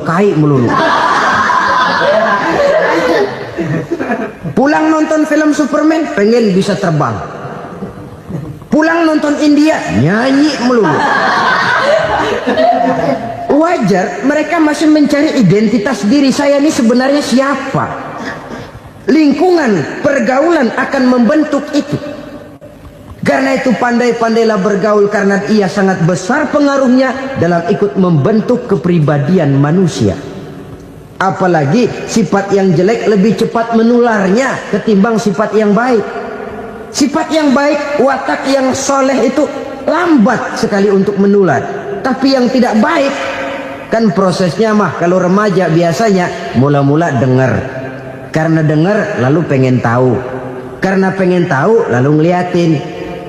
kai melulu. Pulang nonton film Superman, pengen bisa terbang. Pulang nonton India, nyanyi melulu. Wajar, mereka masih mencari identitas diri. Saya ini sebenarnya siapa? Lingkungan, pergaulan akan membentuk itu. Karena itu pandai-pandailah bergaul, karena ia sangat besar pengaruhnya dalam ikut membentuk kepribadian manusia. Apalagi sifat yang jelek lebih cepat menularnya ketimbang sifat yang baik. Sifat yang baik, watak yang soleh itu lambat sekali untuk menular. Tapi yang tidak baik, kan prosesnya mah kalau remaja biasanya mula-mula dengar. Karena dengar lalu pengen tahu. Karena pengen tahu lalu ngeliatin.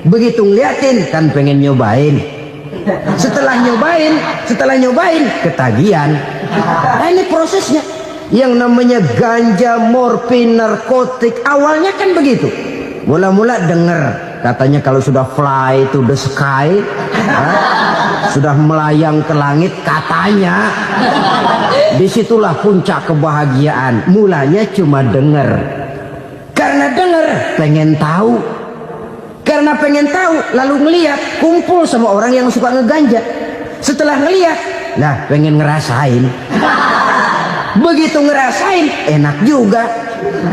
Begitu ngeliatin kan pengen nyobain. Setelah nyobain ketagihan. Nah ini prosesnya. Yang namanya ganja, morfin, narkotik awalnya kan begitu. Mula-mula denger katanya kalau sudah fly to the sky, sudah melayang ke langit katanya, disitulah puncak kebahagiaan. Mulanya cuma denger. Karena denger pengen tahu. Karena pengen tahu lalu ngeliat, kumpul sama orang yang suka ngeganja. Setelah ngeliat, nah pengen ngerasain. Begitu ngerasain enak juga,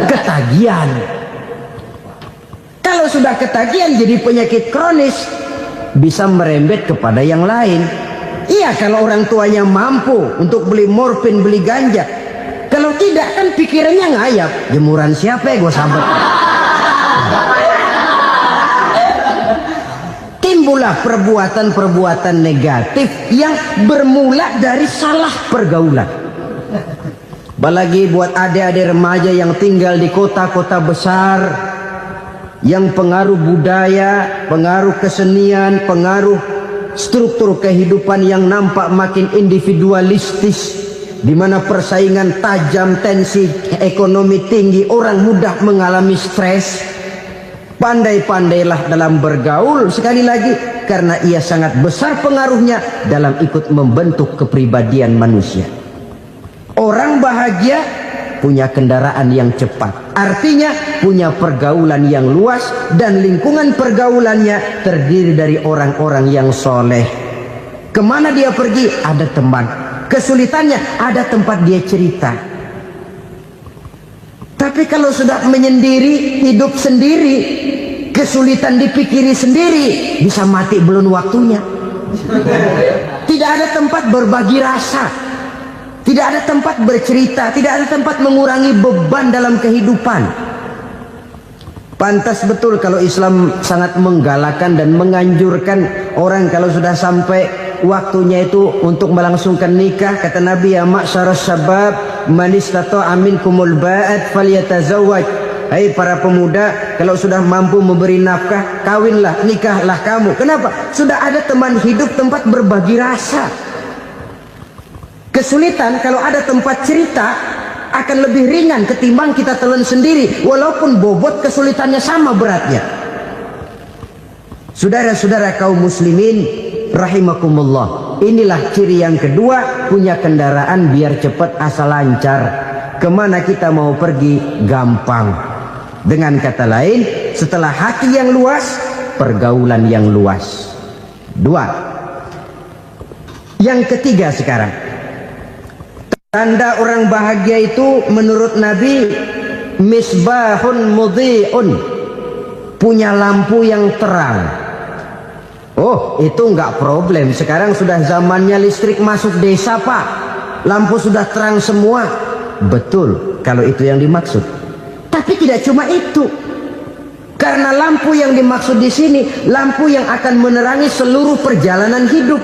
ketagihan. Kalau sudah ketagihan jadi penyakit kronis, bisa merembet kepada yang lain. Iya, kalau orang tuanya mampu untuk beli morfin, beli ganja. Kalau tidak kan pikirannya ngayap, jemuran siapa ya gue sabet. Timbullah perbuatan-perbuatan negatif yang bermula dari salah pergaulan. Apalagi buat adik-adik remaja yang tinggal di kota-kota besar, yang pengaruh budaya, pengaruh kesenian, pengaruh struktur kehidupan yang nampak makin individualistis, di mana persaingan tajam, tensi ekonomi tinggi, orang mudah mengalami stres. Pandai-pandailah dalam bergaul, sekali lagi, karena ia sangat besar pengaruhnya dalam ikut membentuk kepribadian manusia. Orang bahagia punya kendaraan yang cepat, artinya punya pergaulan yang luas, dan lingkungan pergaulannya terdiri dari orang-orang yang soleh. Kemana dia pergi ada teman, kesulitannya ada tempat dia cerita. Tapi kalau sudah menyendiri, hidup sendiri, kesulitan dipikiri sendiri, bisa mati belum waktunya. Tidak ada tempat berbagi rasa, tidak ada tempat bercerita, tidak ada tempat mengurangi beban dalam kehidupan. Pantas betul kalau Islam sangat menggalakkan dan menganjurkan orang kalau sudah sampai waktunya itu untuk melangsungkan nikah. Kata Nabi, ya ma'syaras syabab man istata'a minkumul ba'at falyatazawwaj. Hai para pemuda, kalau sudah mampu memberi nafkah, kawinlah, nikahlah kamu. Kenapa? Sudah ada teman hidup, tempat berbagi rasa. Kesulitan kalau ada tempat cerita akan lebih ringan ketimbang kita telan sendiri, walaupun bobot kesulitannya sama beratnya. Saudara-saudara kaum muslimin rahimakumullah, inilah ciri yang kedua, punya kendaraan biar cepat asal lancar. Kemana kita mau pergi gampang. Dengan kata lain, setelah hati yang luas, pergaulan yang luas. Dua. Yang ketiga sekarang, tanda orang bahagia itu menurut Nabi, misbahun mudhi'un, punya lampu yang terang. Oh, itu enggak problem. Sekarang sudah zamannya listrik masuk desa, Pak. Lampu sudah terang semua. Betul, kalau itu yang dimaksud. Tapi tidak cuma itu. Karena lampu yang dimaksud di sini, lampu yang akan menerangi seluruh perjalanan hidup.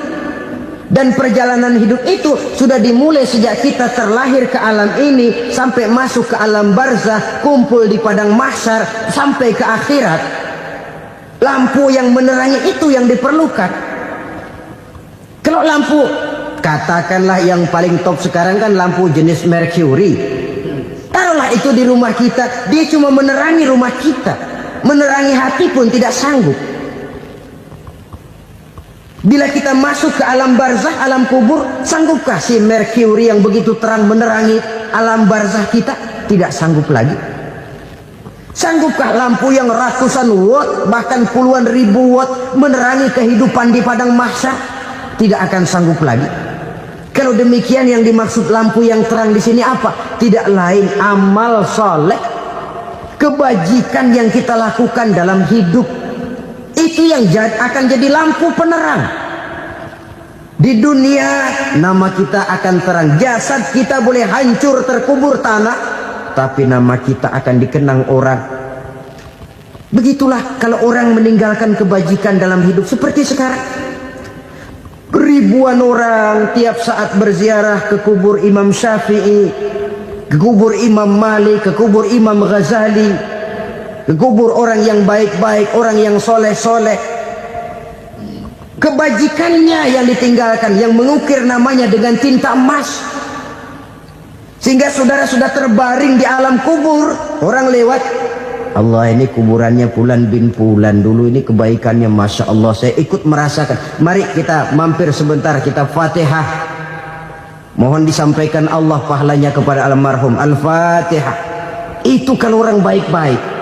Dan perjalanan hidup itu sudah dimulai sejak kita terlahir ke alam ini, sampai masuk ke alam barzah, kumpul di padang mahsyar, sampai ke akhirat. Lampu yang menerangi itu yang diperlukan. Kalau lampu, katakanlah yang paling top sekarang kan lampu jenis Mercury. Taruhlah itu di rumah kita, dia cuma menerangi rumah kita, menerangi hati pun tidak sanggup. Bila kita masuk ke alam barzah, alam kubur, sanggupkah si Merkuri yang begitu terang menerangi alam barzah kita? Tidak sanggup lagi. Sanggupkah lampu yang ratusan watt, bahkan puluhan ribu watt menerangi kehidupan di padang mahsyar? Tidak akan sanggup lagi. Kalau demikian, yang dimaksud lampu yang terang di sini apa? Tidak lain amal soleh, kebajikan yang kita lakukan dalam hidup. Itu yang akan jadi lampu penerang. Di dunia nama kita akan terang. Jasad kita boleh hancur terkubur tanah, tapi nama kita akan dikenang orang. Begitulah kalau orang meninggalkan kebajikan dalam hidup seperti sekarang. Ribuan orang tiap saat berziarah ke kubur Imam Syafi'i, ke kubur Imam Malik, ke kubur Imam Ghazali, ke kubur orang yang baik-baik, orang yang soleh-soleh. Kebajikannya yang ditinggalkan, yang mengukir namanya dengan tinta emas, sehingga saudara sudah terbaring di alam kubur. Orang lewat, Allah, ini kuburannya Fulan bin Fulan, dulu ini kebaikannya Masya Allah, saya ikut merasakan. Mari kita mampir sebentar, kita Fatihah, mohon disampaikan Allah pahalanya kepada almarhum. Al-Fatihah. Itu kalau orang baik-baik.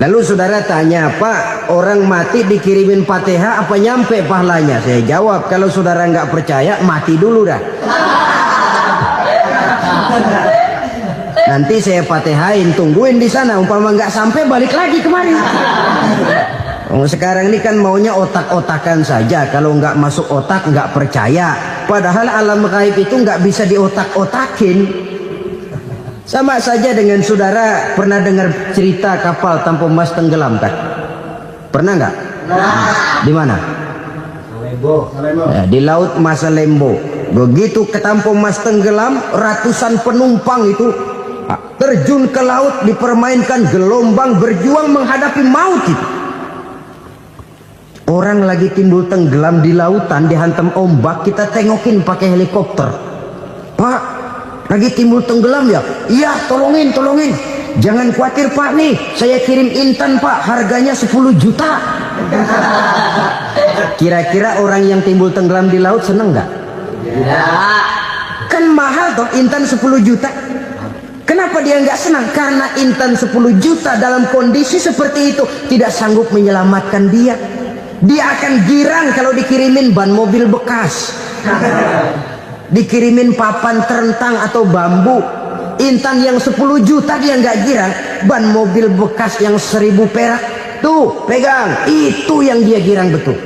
Lalu saudara tanya, Pak, orang mati dikirimin Fatihah apa nyampe pahalanya? Saya jawab, kalau saudara nggak percaya, mati dulu dah. Nanti saya Fatihain, tungguin di sana. Umpama nggak sampai, balik lagi kemari. Sekarang ini kan maunya otak-otakan saja. Kalau nggak masuk otak, nggak percaya. Padahal alam gaib itu nggak bisa diotak-otakin. Sama saja dengan saudara pernah dengar cerita kapal tanpa emas tenggelam kan? Pernah nggak? Di mana? Di laut Masalembo. Begitu ketampo emas tenggelam, ratusan penumpang itu terjun ke laut, dipermainkan gelombang, berjuang menghadapi maut itu. Orang lagi timbul tenggelam di lautan, dihantam ombak, kita tengokin pakai helikopter. Pak, lagi timbul tenggelam ya? Iya, tolongin. Jangan khawatir Pak, nih saya kirim intan Pak, harganya 10 juta. Kira-kira orang yang timbul tenggelam di laut seneng nggak? Kan mahal toh intan 10 juta. Kenapa dia nggak senang? Karena intan 10 juta dalam kondisi seperti itu tidak sanggup menyelamatkan dia. Dia akan girang kalau dikirimin ban mobil bekas, dikirimin papan terentang atau bambu. Intan yang 10 juta dia nggak girang. Ban mobil bekas yang 1000 perak, tuh pegang, itu yang dia girang betul.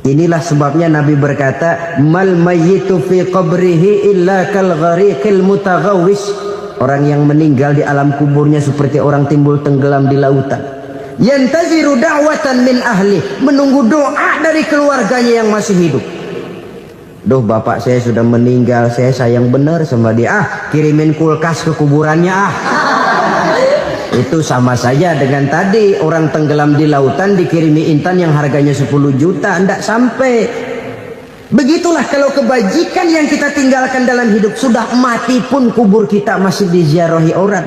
Inilah sebabnya Nabi berkata, mal mayyitu fi qabrihi illa kal ghariqil mutaghawwis. Orang yang meninggal di alam kuburnya seperti orang timbul tenggelam di lautan. Yantaziru da'watan min ahli, menunggu doa dari keluarganya yang masih hidup. Duh, bapak saya sudah meninggal, saya sayang benar sama dia. Kirimin kulkas ke kuburannya Itu sama saja dengan tadi orang tenggelam di lautan dikirimi intan yang harganya 10 juta, tidak sampai. Begitulah kalau kebajikan yang kita tinggalkan dalam hidup, sudah mati pun kubur kita masih diziarahi orang.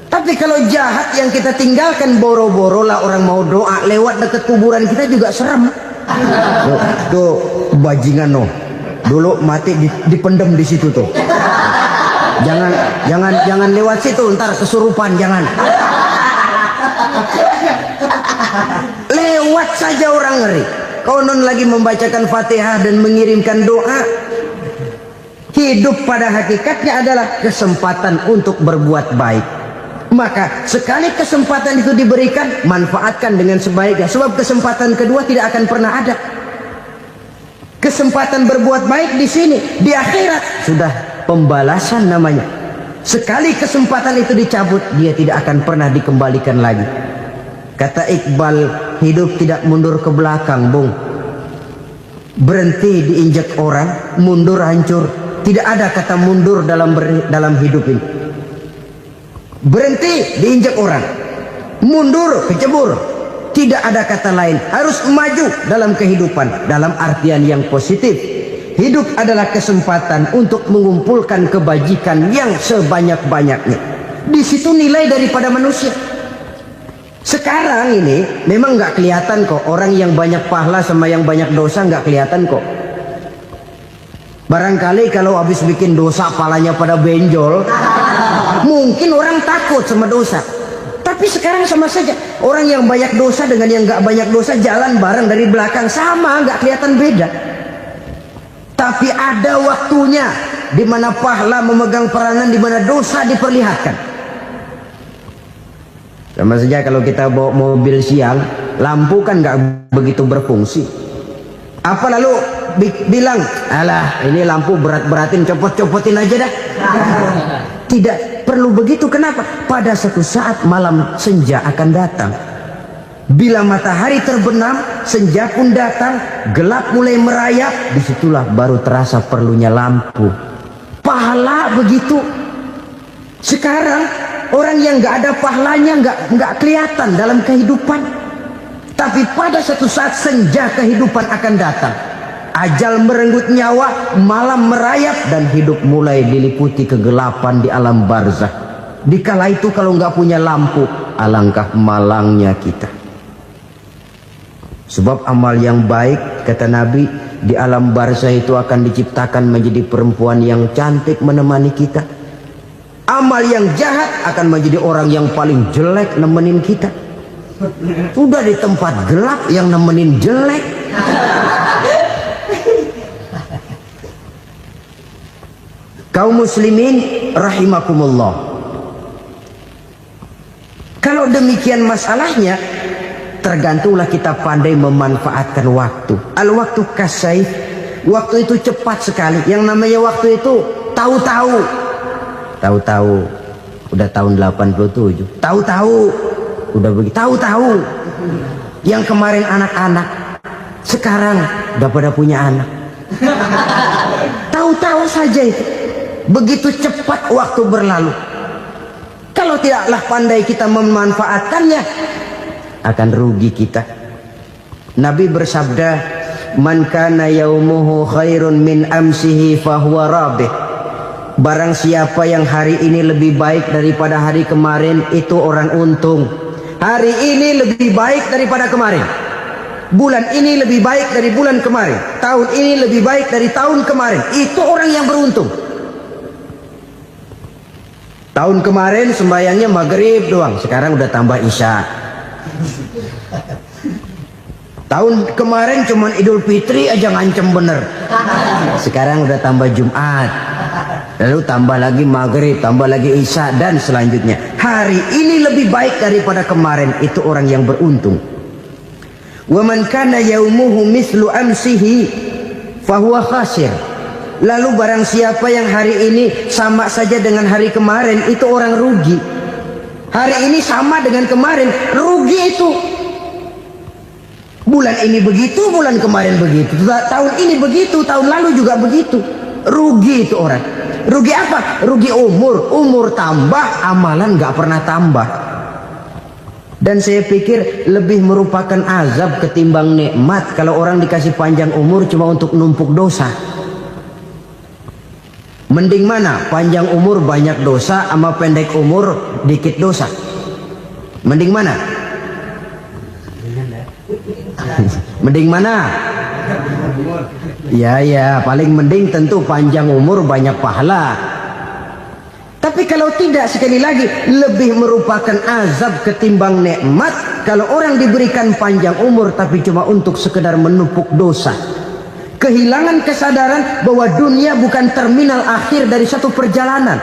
Tapi kalau jahat yang kita tinggalkan, boro-boro lah orang mau doa lewat dekat kuburan kita juga serem. Tuh bajingan no, dulu mati dipendem di situ tuh. Jangan lewat situ, ntar kesurupan, jangan. Lewat saja orang ngeri. Konon lagi membacakan Fatihah dan mengirimkan doa. Hidup pada hakikatnya adalah kesempatan untuk berbuat baik. Maka sekali kesempatan itu diberikan, manfaatkan dengan sebaiknya. Sebab kesempatan kedua tidak akan pernah ada. Kesempatan berbuat baik di sini, di akhirat sudah pembalasan namanya. Sekali kesempatan itu dicabut, dia tidak akan pernah dikembalikan lagi. Kata Iqbal, hidup tidak mundur ke belakang, Bung. Berhenti diinjak orang, mundur hancur. Tidak ada kata mundur dalam hidup ini. Berhenti diinjak orang, mundur kecebur. Tidak ada kata lain. Harus maju dalam kehidupan, dalam artian yang positif. Hidup adalah kesempatan untuk mengumpulkan kebajikan yang sebanyak-banyaknya. Di situ nilai daripada manusia. Sekarang ini memang nggak kelihatan kok, orang yang banyak pahala sama yang banyak dosa nggak kelihatan kok. Barangkali kalau habis bikin dosa palanya pada benjol, mungkin orang takut sama dosa. Tapi sekarang sama saja, orang yang banyak dosa dengan yang nggak banyak dosa jalan bareng dari belakang, sama, nggak kelihatan beda. Tapi ada waktunya di mana pahala memegang peranan, di mana dosa diperlihatkan. Sama saja kalau kita bawa mobil siang, lampu kan nggak begitu berfungsi. Apa lalu bilang, alah ini lampu berat-beratin, copot-copotin aja dah. Tidak perlu begitu. Kenapa? Pada suatu saat malam senja akan datang. Bila matahari terbenam, senja pun datang, gelap mulai merayap, disitulah baru terasa perlunya lampu. Pahala begitu. Sekarang orang yang nggak ada pahalanya nggak kelihatan dalam kehidupan. Tapi pada suatu saat senja kehidupan akan datang. Ajal merenggut nyawa, malam merayap, dan hidup mulai diliputi kegelapan di alam barzah. Dikala itu kalau nggak punya lampu, alangkah malangnya kita. Sebab amal yang baik, kata Nabi, di alam barzah itu akan diciptakan menjadi perempuan yang cantik menemani kita. Amal yang jahat akan menjadi orang yang paling jelek nemenin kita. Sudah di tempat gelap yang nemenin jelek. Kaum muslimin rahimakumullah. Kalau demikian masalahnya, tergantunglah kita pandai memanfaatkan waktu. Al-waktu kasayf. Waktu itu cepat sekali. Yang namanya waktu itu tahu-tahu. Tahu-tahu. Udah tahun 87. Tahu-tahu. Udah begitu. Tahu-tahu. Yang kemarin anak-anak, sekarang udah pada punya anak. Tahu-tahu saja itu. Begitu cepat waktu berlalu. Kalau tidaklah pandai kita memanfaatkannya, akan rugi kita. Nabi bersabda, "Man kana yaumuhu khairun min amsihi fahuwa rabih." Barang siapa yang hari ini lebih baik daripada hari kemarin, itu orang untung. Hari ini lebih baik daripada kemarin. Bulan ini lebih baik dari bulan kemarin. Tahun ini lebih baik dari tahun kemarin. Itu orang yang beruntung. Tahun kemarin sembahyangnya maghrib doang, sekarang udah tambah isya. Tahun kemarin cuman Idul Fitri aja ngancem bener, sekarang udah tambah Jumat, lalu tambah lagi maghrib, tambah lagi isya, dan selanjutnya. Hari ini lebih baik daripada kemarin, itu orang yang beruntung. Wa man kana yaumuhu mislu amsihi fahuwa khasir. Lalu barang siapa yang hari ini sama saja dengan hari kemarin, itu orang rugi. Hari ini sama dengan kemarin, rugi itu. Bulan ini begitu, bulan kemarin begitu, tahun ini begitu, tahun lalu juga begitu. Rugi itu orang. Rugi apa? Rugi umur. Umur tambah, amalan gak pernah tambah. Dan saya pikir lebih merupakan azab ketimbang nikmat kalau orang dikasih panjang umur cuma untuk numpuk dosa. Mending mana? Panjang umur banyak dosa sama pendek umur dikit dosa? Mending mana? Mending mana? Ya, paling mending tentu panjang umur banyak pahala. Tapi kalau tidak, sekali lagi, lebih merupakan azab ketimbang nikmat kalau orang diberikan panjang umur tapi cuma untuk sekedar menumpuk dosa. Kehilangan kesadaran bahwa dunia bukan terminal akhir dari satu perjalanan.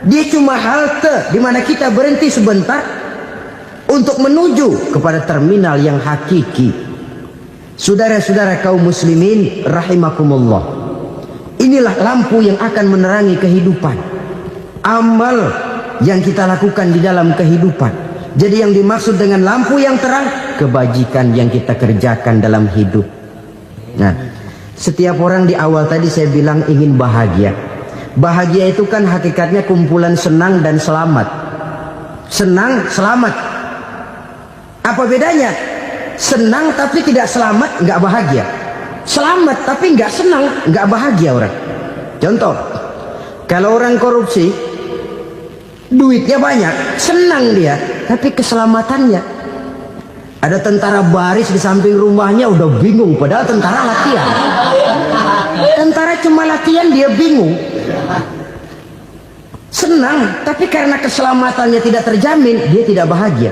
Dia cuma halte di mana kita berhenti sebentar untuk menuju kepada terminal yang hakiki. Saudara-saudara kaum muslimin rahimakumullah. Inilah lampu yang akan menerangi kehidupan. Amal yang kita lakukan di dalam kehidupan. Jadi yang dimaksud dengan lampu yang terang, kebajikan yang kita kerjakan dalam hidup. Nah, setiap orang di awal tadi saya bilang ingin bahagia. Bahagia itu kan hakikatnya kumpulan senang dan selamat. Senang, selamat. Apa bedanya? Senang tapi tidak selamat, nggak bahagia. Selamat tapi nggak senang, nggak bahagia orang. Contoh, kalau orang korupsi, duitnya banyak, senang dia, tapi keselamatannya Ada tentara baris di samping rumahnya udah bingung, padahal tentara latihan. Tentara cuma latihan, dia bingung. Senang, tapi karena keselamatannya tidak terjamin, dia tidak bahagia.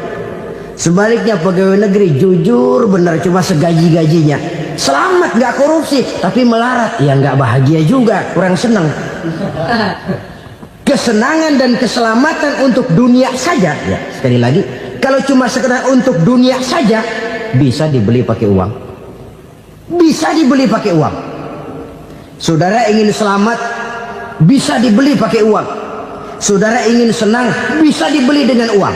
Sebaliknya pegawai negeri jujur benar, cuma segaji-gajinya. Selamat, nggak korupsi, tapi melarat, ya nggak bahagia juga, kurang senang. Kesenangan dan keselamatan untuk dunia saja, ya sekali lagi, kalau cuma sekedar untuk dunia saja, bisa dibeli pakai uang. Bisa dibeli pakai uang. Saudara ingin selamat, bisa dibeli pakai uang. Saudara ingin senang, bisa dibeli dengan uang.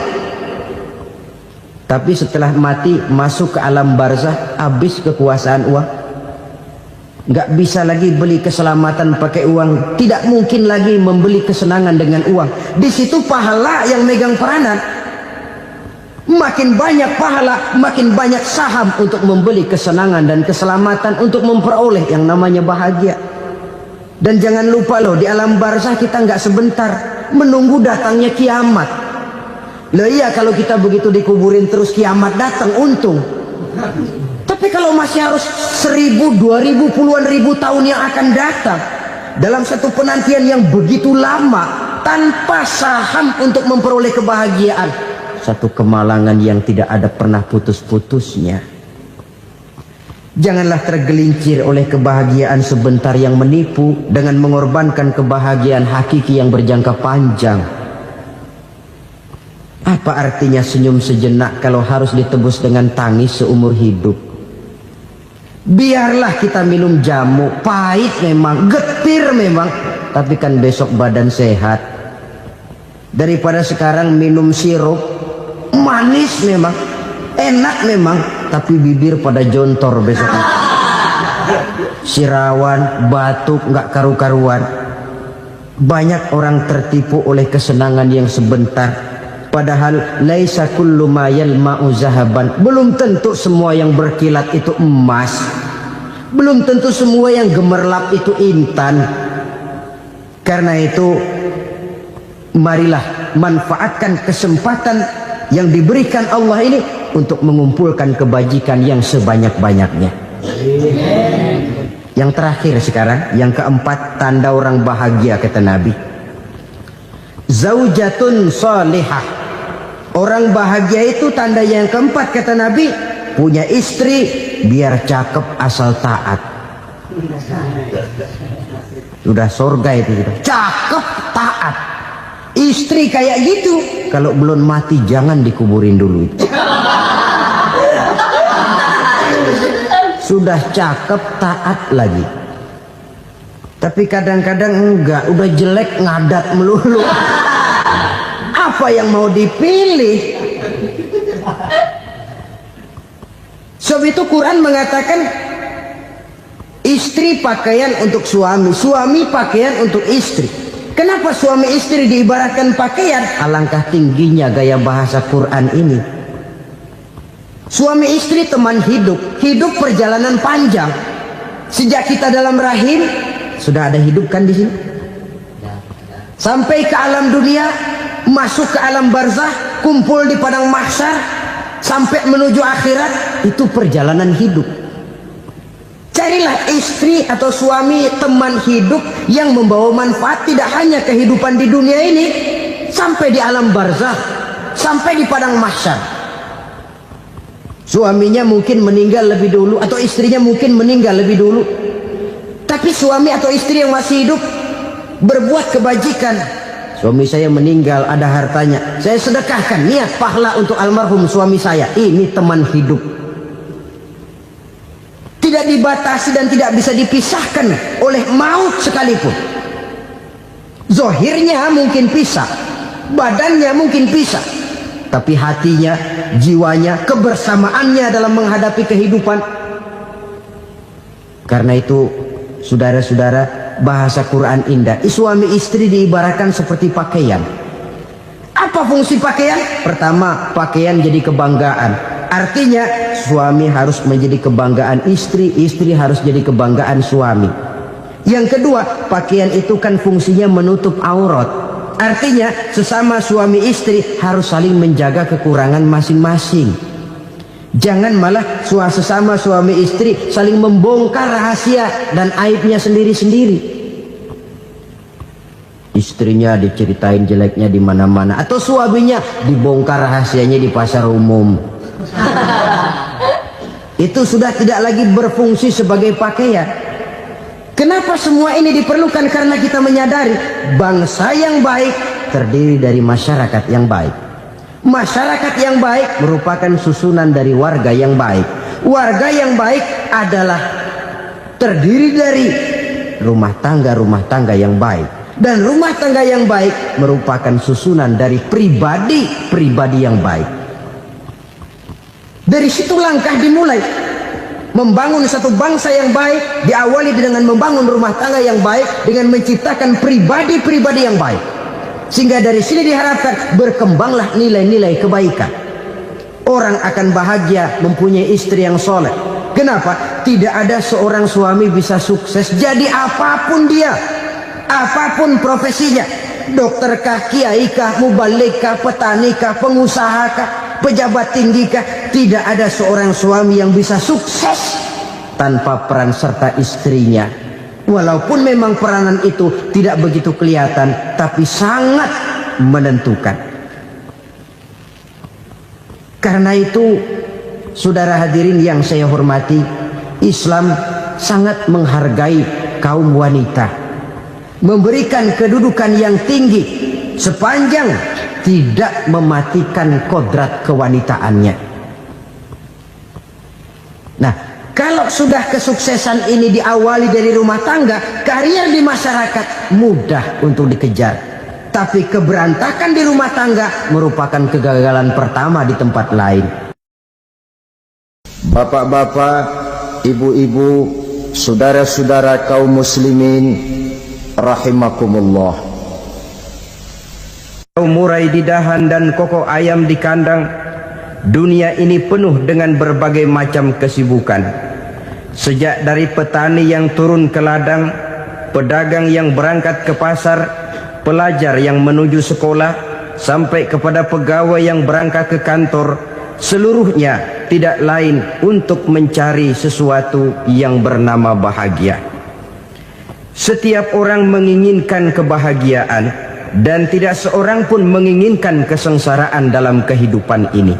Tapi setelah mati, masuk ke alam barzah, habis kekuasaan uang. Nggak bisa lagi beli keselamatan pakai uang. Tidak mungkin lagi membeli kesenangan dengan uang. Di situ pahala yang megang peranan. Makin banyak pahala, makin banyak saham untuk membeli kesenangan dan keselamatan, untuk memperoleh yang namanya bahagia. Dan jangan lupa loh, di alam barzah kita nggak sebentar, menunggu datangnya kiamat. Loh iya, kalau kita begitu dikuburin terus kiamat datang, untung. Tapi kalau masih harus 1000, 2000, puluhan ribu tahun yang akan datang, dalam satu penantian yang begitu lama, tanpa saham untuk memperoleh kebahagiaan, satu kemalangan yang tidak ada pernah putus-putusnya. Janganlah tergelincir oleh kebahagiaan sebentar yang menipu dengan mengorbankan kebahagiaan hakiki yang berjangka panjang. Apa artinya senyum sejenak kalau harus ditebus dengan tangis seumur hidup? Biarlah kita minum jamu, pahit memang, getir memang, tapi kan besok badan sehat. Daripada sekarang minum sirup, manis memang, enak memang, tapi bibir pada jontor besok. Sirawan, batuk, nggak karu-karuan. Banyak orang tertipu oleh kesenangan yang sebentar. Padahal laisa kullu ma yalma'u zahaban. Belum tentu semua yang berkilat itu emas. Belum tentu semua yang gemerlap itu intan. Karena itu, marilah manfaatkan kesempatan yang diberikan Allah ini untuk mengumpulkan kebajikan yang sebanyak-banyaknya. Yang terakhir sekarang, yang keempat, tanda orang bahagia kata Nabi. Zaujatun salihah. Orang bahagia itu tanda yang keempat kata Nabi, punya istri biar cakep asal taat. Sudah surga itu, cakep taat. Istri kayak gitu, kalau belum mati jangan dikuburin dulu. Sudah cakep taat lagi. Tapi kadang-kadang enggak, udah jelek ngadat melulu. Apa yang mau dipilih? Sebab itu Quran mengatakan istri pakaian untuk suami, suami pakaian untuk istri. Kenapa suami istri diibaratkan pakaian? Alangkah tingginya gaya bahasa Quran ini. Suami istri teman hidup, hidup perjalanan panjang. Sejak kita dalam rahim sudah ada hidup kan di sini. Sampai ke alam dunia, masuk ke alam barzah, kumpul di padang mahsyar, sampai menuju akhirat, itu perjalanan hidup. Carilah istri atau suami teman hidup yang membawa manfaat tidak hanya kehidupan di dunia ini, sampai di alam barzah, sampai di padang mahsyar. Suaminya mungkin meninggal lebih dulu, atau istrinya mungkin meninggal lebih dulu, tapi suami atau istri yang masih hidup berbuat kebajikan. Suami saya meninggal, ada hartanya, saya sedekahkan, niat pahala untuk almarhum suami saya. Ini teman hidup, tidak dibatasi dan tidak bisa dipisahkan oleh maut sekalipun. Zohirnya mungkin pisah, badannya mungkin pisah, tapi hatinya, jiwanya, kebersamaannya dalam menghadapi kehidupan. Karena itu, saudara-saudara, bahasa Quran indah. Suami istri diibaratkan seperti pakaian. Apa fungsi pakaian? Pertama, pakaian jadi kebanggaan. Artinya suami harus menjadi kebanggaan istri, istri harus jadi kebanggaan suami. Yang kedua, pakaian itu kan fungsinya menutup aurat. Artinya sesama suami istri harus saling menjaga kekurangan masing-masing. Jangan malah sesama suami istri saling membongkar rahasia dan aibnya sendiri-sendiri. Istrinya diceritain jeleknya di mana-mana, atau suaminya dibongkar rahasianya di pasar umum. Itu sudah tidak lagi berfungsi sebagai pakaian. Kenapa semua ini diperlukan? Karena kita menyadari bangsa yang baik terdiri dari masyarakat yang baik. Masyarakat yang baik merupakan susunan dari warga yang baik. Warga yang baik adalah terdiri dari rumah tangga yang baik. Dan rumah tangga yang baik merupakan susunan dari pribadi yang baik. Dari situ langkah dimulai. Membangun satu bangsa yang baik diawali dengan membangun rumah tangga yang baik, dengan menciptakan pribadi-pribadi yang baik. Sehingga dari sini diharapkan berkembanglah nilai-nilai kebaikan. Orang akan bahagia mempunyai istri yang soleh. Kenapa? Tidak ada seorang suami bisa sukses jadi apapun dia, apapun profesinya, dokterkah, kiaikah, mubalikah, petanikah, pengusahakah, pejabat tinggikah, tidak ada seorang suami yang bisa sukses tanpa peran serta istrinya. Walaupun memang peranan itu tidak begitu kelihatan, tapi sangat menentukan. Karena itu, saudara hadirin yang saya hormati, Islam sangat menghargai kaum wanita, memberikan kedudukan yang tinggi sepanjang tidak mematikan kodrat kewanitaannya. Nah, kalau sudah kesuksesan ini diawali dari rumah tangga, karier di masyarakat mudah untuk dikejar. Tapi keberantakan di rumah tangga merupakan kegagalan pertama di tempat lain. Bapak-bapak, ibu-ibu, saudara-saudara kaum muslimin rahimakumullah. Murai di dahan dan koko ayam di kandang, dunia ini penuh dengan berbagai macam kesibukan. Sejak dari petani yang turun ke ladang, pedagang yang berangkat ke pasar, pelajar yang menuju sekolah, sampai kepada pegawai yang berangkat ke kantor, seluruhnya tidak lain untuk mencari sesuatu yang bernama bahagia. Setiap orang menginginkan kebahagiaan, dan tidak seorang pun menginginkan kesengsaraan dalam kehidupan ini.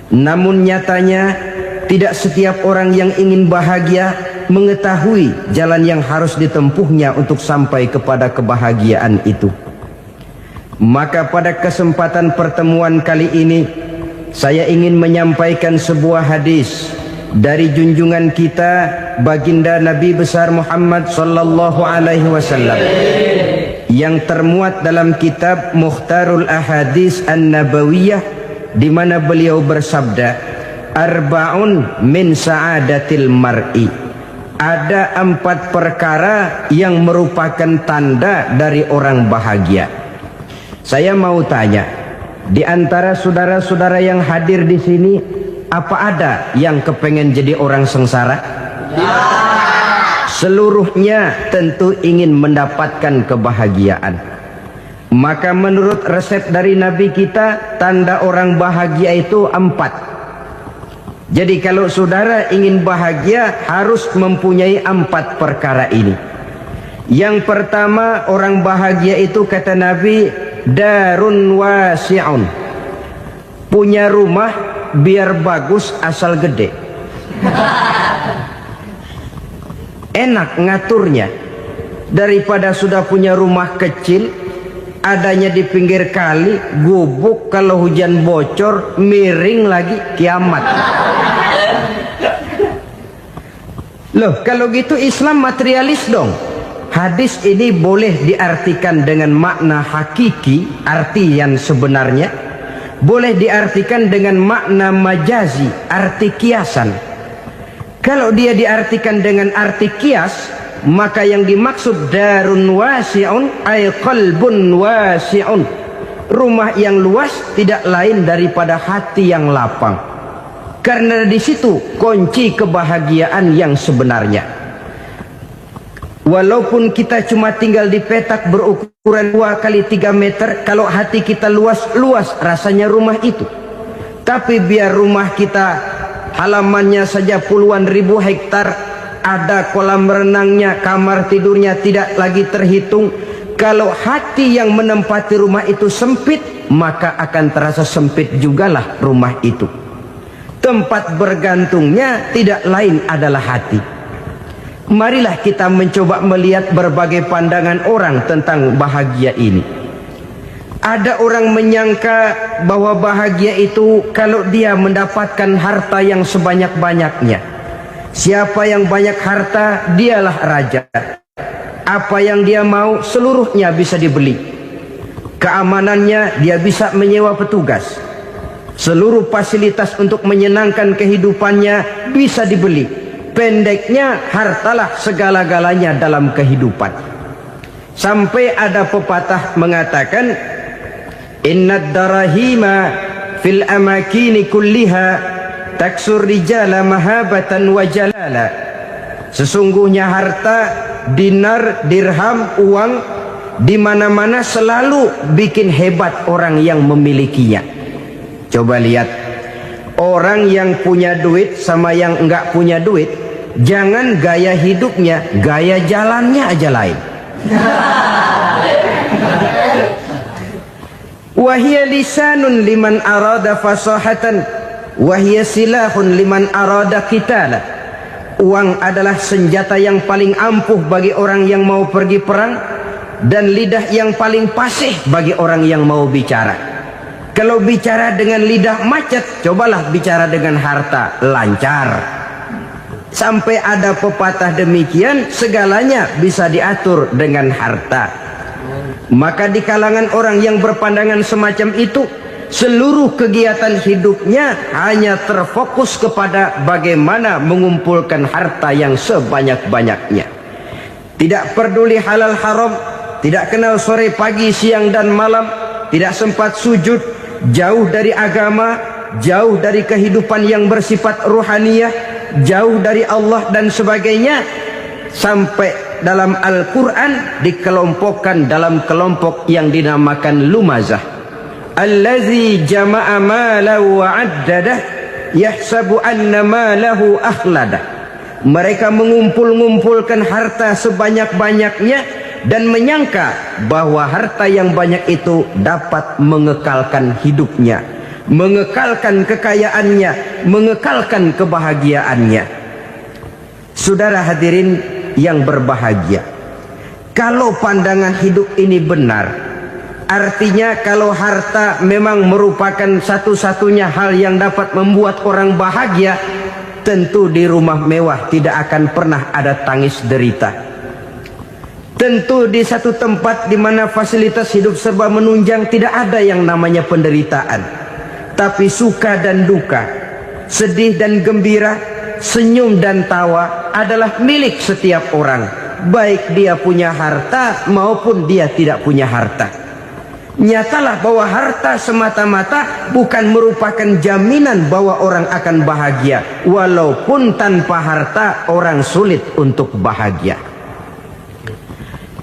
Namun nyatanya tidak setiap orang yang ingin bahagia mengetahui jalan yang harus ditempuhnya untuk sampai kepada kebahagiaan itu. Maka pada kesempatan pertemuan kali ini, saya ingin menyampaikan sebuah hadis dari junjungan kita baginda Nabi besar Muhammad sallallahu alaihi wasallam yang termuat dalam kitab Mukhtarul Ahadits An-Nabawiyah, di mana beliau bersabda, arba'un min sa'adatil mar'i. Ada 4 perkara yang merupakan tanda dari orang bahagia. Saya mau tanya, di antara saudara-saudara yang hadir di sini, apa ada yang kepengen jadi orang sengsara? Seluruhnya tentu ingin mendapatkan kebahagiaan. Maka menurut resep dari Nabi kita, tanda orang bahagia itu 4. Jadi kalau saudara ingin bahagia, harus mempunyai 4 perkara ini. Yang pertama, orang bahagia itu kata Nabi, darun wasi'un. Punya rumah biar bagus asal gede. Enak ngaturnya. Daripada sudah punya rumah kecil, adanya di pinggir kali, gubuk, kalau hujan bocor, miring lagi, kiamat. Loh, kalau gitu Islam materialis dong. Hadis ini boleh diartikan dengan makna hakiki, arti yang sebenarnya. Boleh diartikan dengan makna majazi, arti kiasan. Kalau dia diartikan dengan arti kias, maka yang dimaksud darun wasi'un ay qalbun wasi'un. Rumah yang luas tidak lain daripada hati yang lapang. Karena di situ kunci kebahagiaan yang sebenarnya. Walaupun kita cuma tinggal di petak berukuran 2 kali 3 meter, kalau hati kita luas-luas rasanya rumah itu. Tapi biar rumah kita halamannya saja puluhan ribu hektar, ada kolam renangnya, kamar tidurnya tidak lagi terhitung. Kalau hati yang menempati rumah itu sempit, maka akan terasa sempit jugalah rumah itu. Tempat bergantungnya tidak lain adalah hati. Marilah kita mencoba melihat berbagai pandangan orang tentang bahagia ini. Ada orang menyangka bahwa bahagia itu kalau dia mendapatkan harta yang sebanyak-banyaknya. Siapa yang banyak harta, dialah raja. Apa yang dia mau, seluruhnya bisa dibeli. Keamanannya, dia bisa menyewa petugas. Seluruh fasilitas untuk menyenangkan kehidupannya bisa dibeli. Pendeknya, hartalah segala-galanya dalam kehidupan. Sampai ada pepatah mengatakan, innad darahima fil amakini kulliha taksur rijala mahabatan wa jalala. Sesungguhnya harta, dinar, dirham, uang di mana-mana selalu bikin hebat orang yang memilikinya. Coba lihat, orang yang punya duit sama yang enggak punya duit, jangan gaya hidupnya, gaya jalannya aja lain. Wahia lisanun liman arada fasahatan, wahia silahun liman arada qitala. Uang adalah senjata yang paling ampuh bagi orang yang mau pergi perang, dan lidah yang paling fasih bagi orang yang mau bicara. Kalau bicara dengan lidah macet, cobalah bicara dengan harta, lancar. Sampai ada pepatah demikian, segalanya bisa diatur dengan harta. Maka di kalangan orang yang berpandangan semacam itu, seluruh kegiatan hidupnya hanya terfokus kepada bagaimana mengumpulkan harta yang sebanyak-banyaknya. Tidak peduli halal haram, tidak kenal sore pagi siang dan malam, tidak sempat sujud, jauh dari agama, jauh dari kehidupan yang bersifat ruhaniyah, jauh dari Allah dan sebagainya. Sampai dalam Al-Quran dikelompokkan dalam kelompok yang dinamakan lumazah. Allazi jama'a malahu wa addadah yahsabu anna malahu akhladah. Mereka mengumpul-ngumpulkan harta sebanyak-banyaknya dan menyangka bahwa harta yang banyak itu dapat mengekalkan hidupnya, mengekalkan kekayaannya, mengekalkan kebahagiaannya. Saudara hadirin yang berbahagia, kalau pandangan hidup ini benar, artinya kalau harta memang merupakan satu-satunya hal yang dapat membuat orang bahagia, tentu di rumah mewah tidak akan pernah ada tangis derita. Tentu di satu tempat di mana fasilitas hidup serba menunjang tidak ada yang namanya penderitaan. Tapi suka dan duka, sedih dan gembira, senyum dan tawa adalah milik setiap orang, baik dia punya harta maupun dia tidak punya harta. Nyatalah bahwa harta semata-mata bukan merupakan jaminan bahwa orang akan bahagia, walaupun tanpa harta orang sulit untuk bahagia.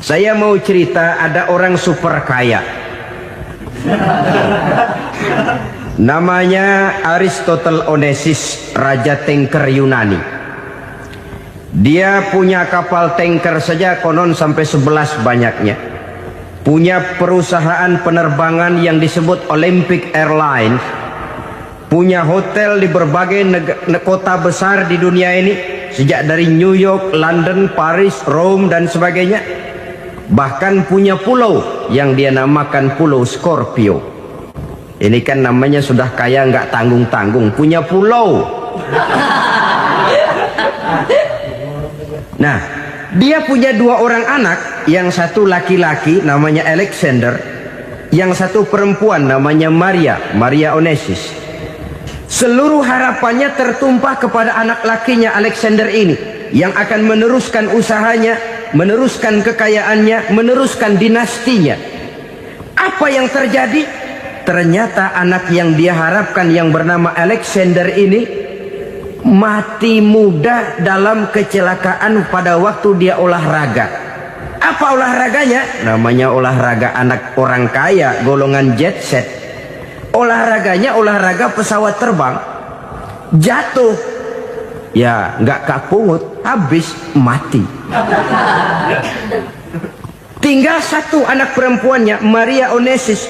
Saya mau cerita, ada orang super kaya, namanya Aristotle Onesimus, raja tanker Yunani. Dia punya kapal tanker saja konon sampai 11 banyaknya. Punya perusahaan penerbangan yang disebut Olympic Airlines. Punya hotel di berbagai kota besar di dunia ini, sejak dari New York, London, Paris, Rome dan sebagainya. Bahkan punya pulau yang dia namakan Pulau Scorpio. Ini kan namanya sudah kaya nggak tanggung-tanggung, punya pulau. Nah, dia punya 2 orang anak, yang satu laki-laki namanya Alexander, yang satu perempuan namanya Maria Onesimus. Seluruh harapannya tertumpah kepada anak lakinya Alexander ini, yang akan meneruskan usahanya, meneruskan kekayaannya, meneruskan dinastinya. Apa yang terjadi? Ternyata anak yang dia harapkan yang bernama Alexander ini mati muda dalam kecelakaan pada waktu dia olahraga. Apa olahraganya? Namanya olahraga anak orang kaya, golongan jet set. Olahraganya olahraga pesawat terbang. jatuh, ya nggak kapungut, habis mati. Tinggal satu anak perempuannya, Maria Onesius.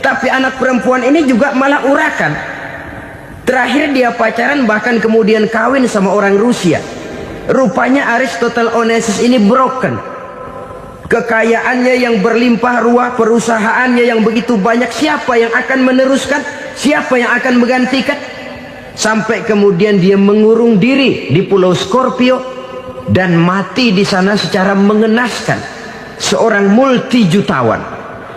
Tapi anak perempuan ini juga malah urakan. Terakhir dia pacaran, bahkan kemudian kawin sama orang Rusia. Rupanya Aristotle Onesius ini broken. Kekayaannya yang berlimpah ruah, perusahaannya yang begitu banyak, siapa yang akan meneruskan? Siapa yang akan menggantikan? Sampai kemudian dia mengurung diri di Pulau Scorpio dan mati di sana secara mengenaskan. Seorang multi jutawan,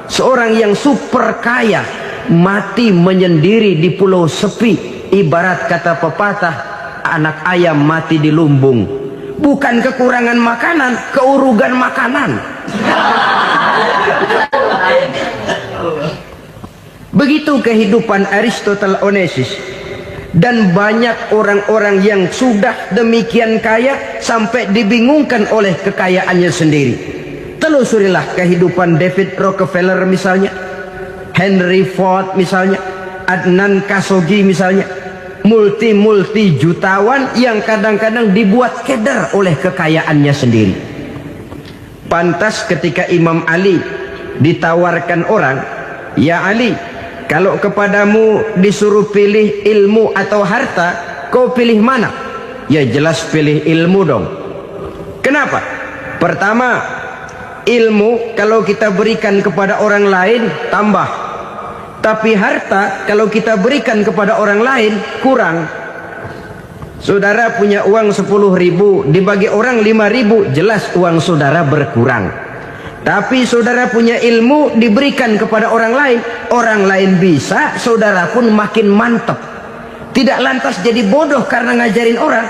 seorang yang super kaya, mati menyendiri di pulau sepi. Ibarat kata pepatah, anak ayam mati di lumbung. Bukan kekurangan makanan, keurugan makanan. Begitu kehidupan Aristotle Onesius. Dan banyak orang-orang yang sudah demikian kaya sampai dibingungkan oleh kekayaannya sendiri. Telusurilah kehidupan David Rockefeller misalnya, Henry Ford misalnya, Adnan Khashoggi misalnya. Multi jutawan yang kadang-kadang dibuat keder oleh kekayaannya sendiri. Pantas ketika Imam Ali ditawarkan orang, ya Ali, kalau kepadamu disuruh pilih ilmu atau harta, kau pilih mana? Ya jelas pilih ilmu dong. Kenapa? Pertama, ilmu kalau kita berikan kepada orang lain tambah. Tapi harta kalau kita berikan kepada orang lain kurang. Saudara punya uang 10.000, dibagi orang 5.000, jelas uang saudara berkurang. Tapi saudara punya ilmu, diberikan kepada orang lain bisa, saudara pun makin mantap. Tidak lantas jadi bodoh karena ngajarin orang.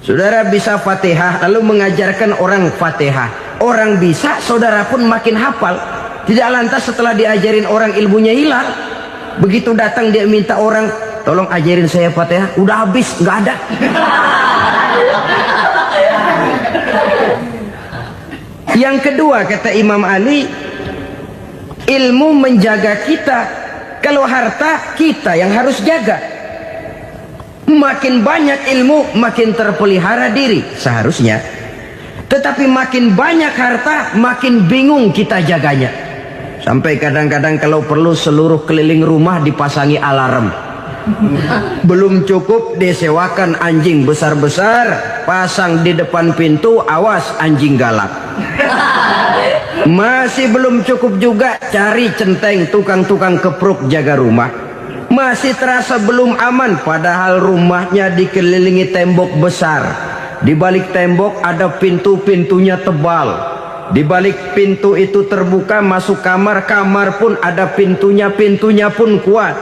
Saudara bisa Fatihah lalu mengajarkan orang Fatihah, orang bisa, saudara pun makin hafal. Tidak lantas setelah diajarin orang ilmunya hilang. Begitu datang dia minta orang, tolong ajarin saya Fatihah, udah habis, nggak ada. Yang kedua kata Imam Ali, ilmu menjaga kita. Kalau harta kita yang harus jaga. Makin banyak ilmu makin terpelihara diri seharusnya. Tetapi makin banyak harta makin bingung kita jaganya. Sampai kadang-kadang kalau perlu seluruh keliling rumah dipasangi alarm. Belum cukup disewakan anjing besar-besar, pasang di depan pintu, awas anjing galak. Masih belum cukup juga, cari centeng tukang-tukang kepruk jaga rumah. Masih terasa belum aman, padahal rumahnya dikelilingi tembok besar. Di balik tembok ada pintu-pintunya tebal. Di balik pintu itu terbuka masuk kamar, kamar pun ada pintunya, pintunya pun kuat.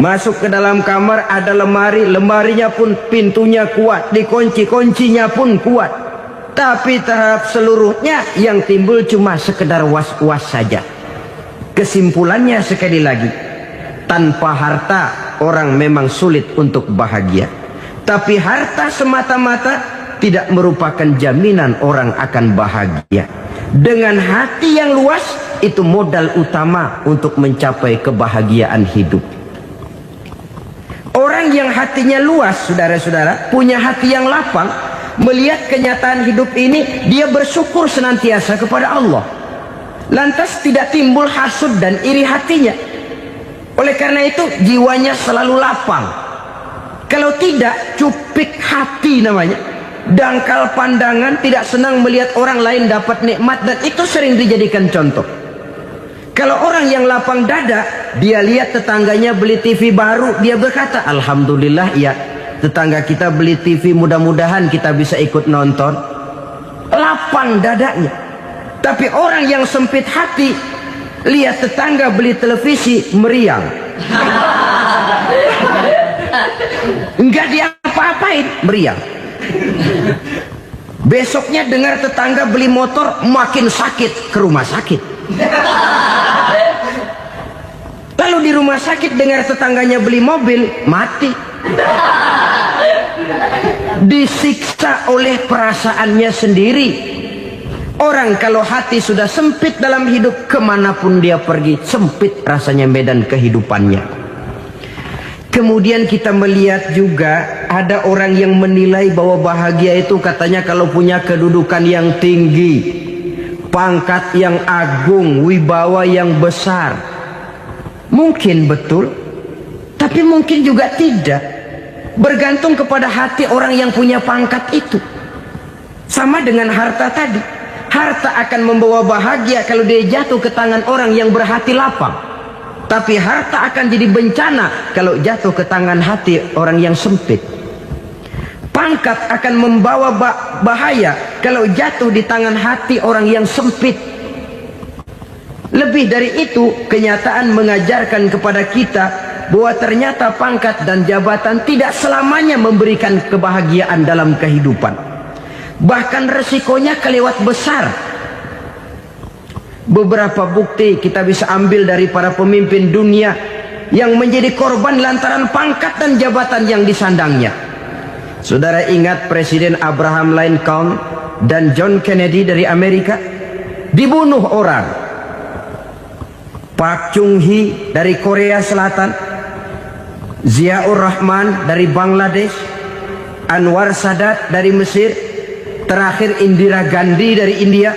Masuk ke dalam kamar ada lemari, lemarinya pun pintunya kuat, dikunci, kuncinya pun kuat. Tapi tahap seluruhnya yang timbul cuma sekedar was-was saja. Kesimpulannya sekali lagi, tanpa harta orang memang sulit untuk bahagia. Tapi harta semata-mata tidak merupakan jaminan orang akan bahagia. Dengan hati yang luas, itu modal utama untuk mencapai kebahagiaan hidup. Orang yang hatinya luas, saudara-saudara, punya hati yang lapang, melihat kenyataan hidup ini, dia bersyukur senantiasa kepada Allah. Lantas tidak timbul hasud dan iri hatinya. Oleh karena itu, jiwanya selalu lapang. Kalau tidak, cupik hati namanya. Dangkal pandangan, tidak senang melihat orang lain dapat nikmat, dan itu sering dijadikan contoh. Kalau orang yang lapang dada, dia lihat tetangganya beli TV baru, dia berkata, alhamdulillah ya, tetangga kita beli TV, mudah-mudahan kita bisa ikut nonton. Lapang dadanya. Tapi orang yang sempit hati, lihat tetangga beli televisi, meriang. Enggak diapa-apain, meriang. Besoknya dengar tetangga beli motor, makin sakit, ke rumah sakit. Lalu di rumah sakit dengar tetangganya beli mobil, mati. Disiksa oleh perasaannya sendiri. Orang kalau hati sudah sempit dalam hidup, kemanapun dia pergi, sempit rasanya medan kehidupannya. Kemudian kita melihat juga ada orang yang menilai bahwa bahagia itu katanya kalau punya kedudukan yang tinggi, pangkat yang agung, wibawa yang besar. Mungkin betul, tapi mungkin juga tidak. Bergantung kepada hati orang yang punya pangkat itu. Sama dengan harta tadi. Harta akan membawa bahagia kalau dia jatuh ke tangan orang yang berhati lapang. Tapi harta akan jadi bencana kalau jatuh ke tangan hati orang yang sempit. Pangkat akan membawa bahaya kalau jatuh di tangan hati orang yang sempit. Lebih dari itu, kenyataan mengajarkan kepada kita bahwa ternyata pangkat dan jabatan tidak selamanya memberikan kebahagiaan dalam kehidupan. Bahkan resikonya kelewat besar. Beberapa bukti kita bisa ambil dari para pemimpin dunia yang menjadi korban lantaran pangkat dan jabatan yang disandangnya. Saudara ingat Presiden Abraham Lincoln dan John Kennedy dari Amerika? Dibunuh orang. Park Chung-hee dari Korea Selatan, Ziaur Rahman dari Bangladesh, Anwar Sadat dari Mesir, terakhir Indira Gandhi dari India,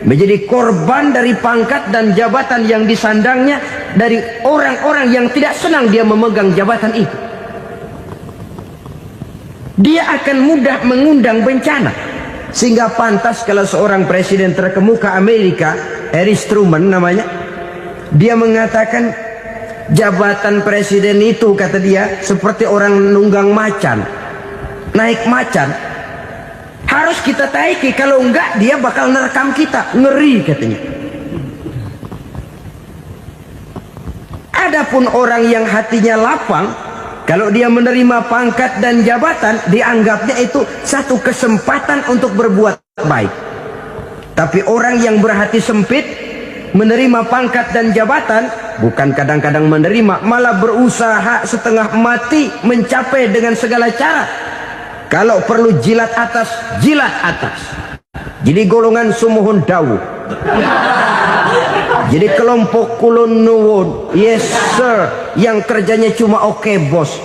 menjadi korban dari pangkat dan jabatan yang disandangnya dari orang-orang yang tidak senang dia memegang jabatan itu. Dia akan mudah mengundang bencana. Sehingga pantas kalau seorang presiden terkemuka Amerika, Harry Truman namanya, dia mengatakan jabatan presiden itu, kata dia, seperti orang nunggang macan, naik macan. Harus kita taiki, kalau enggak dia bakal nerekam kita. Ngeri katanya. Adapun orang yang hatinya lapang, kalau dia menerima pangkat dan jabatan, dianggapnya itu satu kesempatan untuk berbuat baik. Tapi orang yang berhati sempit, menerima pangkat dan jabatan, bukan kadang-kadang menerima, malah berusaha setengah mati mencapai dengan segala cara. Kalau perlu jilat atas, jilat atas. Jadi golongan sumuhun dawu. Jadi kelompok kulon nuwun. Yes sir. Yang kerjanya cuma oke bos.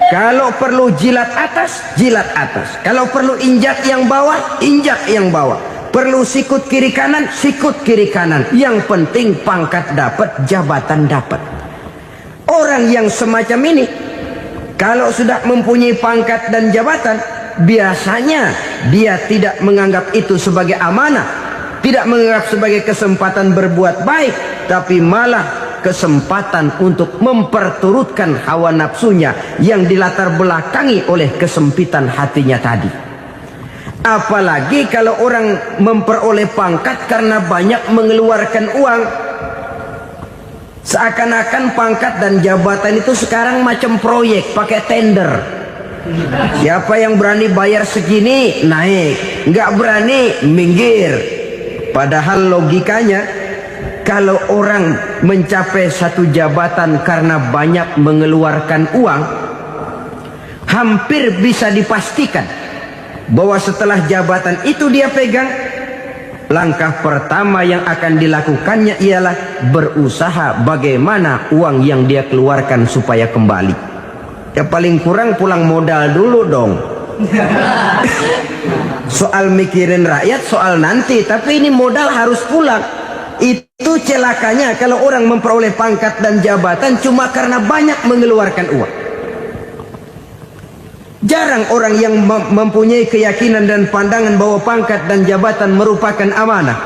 Kalau perlu jilat atas, jilat atas. Kalau perlu injak yang bawah, injak yang bawah. Perlu sikut kiri kanan, sikut kiri kanan. Yang penting pangkat dapat, jabatan dapat. Orang yang semacam ini, kalau sudah mempunyai pangkat dan jabatan, biasanya dia tidak menganggap itu sebagai amanah, tidak menganggap sebagai kesempatan berbuat baik, tapi malah kesempatan untuk memperturutkan hawa nafsunya yang dilatar belakangi oleh kesempitan hatinya tadi. Apalagi kalau orang memperoleh pangkat karena banyak mengeluarkan uang. Seakan-akan pangkat dan jabatan itu sekarang macam proyek, pakai tender. Siapa yang berani bayar segini, naik. Nggak berani, minggir. Padahal logikanya, kalau orang mencapai satu jabatan karena banyak mengeluarkan uang, hampir bisa dipastikan bahwa setelah jabatan itu dia pegang, langkah pertama yang akan dilakukannya ialah berusaha bagaimana uang yang dia keluarkan supaya kembali. Ya paling kurang pulang modal dulu dong. Soal mikirin rakyat soal nanti, tapi ini modal harus pulang. Itu celakanya kalau orang memperoleh pangkat dan jabatan cuma karena banyak mengeluarkan uang. Jarang orang yang mempunyai keyakinan dan pandangan bahwa pangkat dan jabatan merupakan amanah.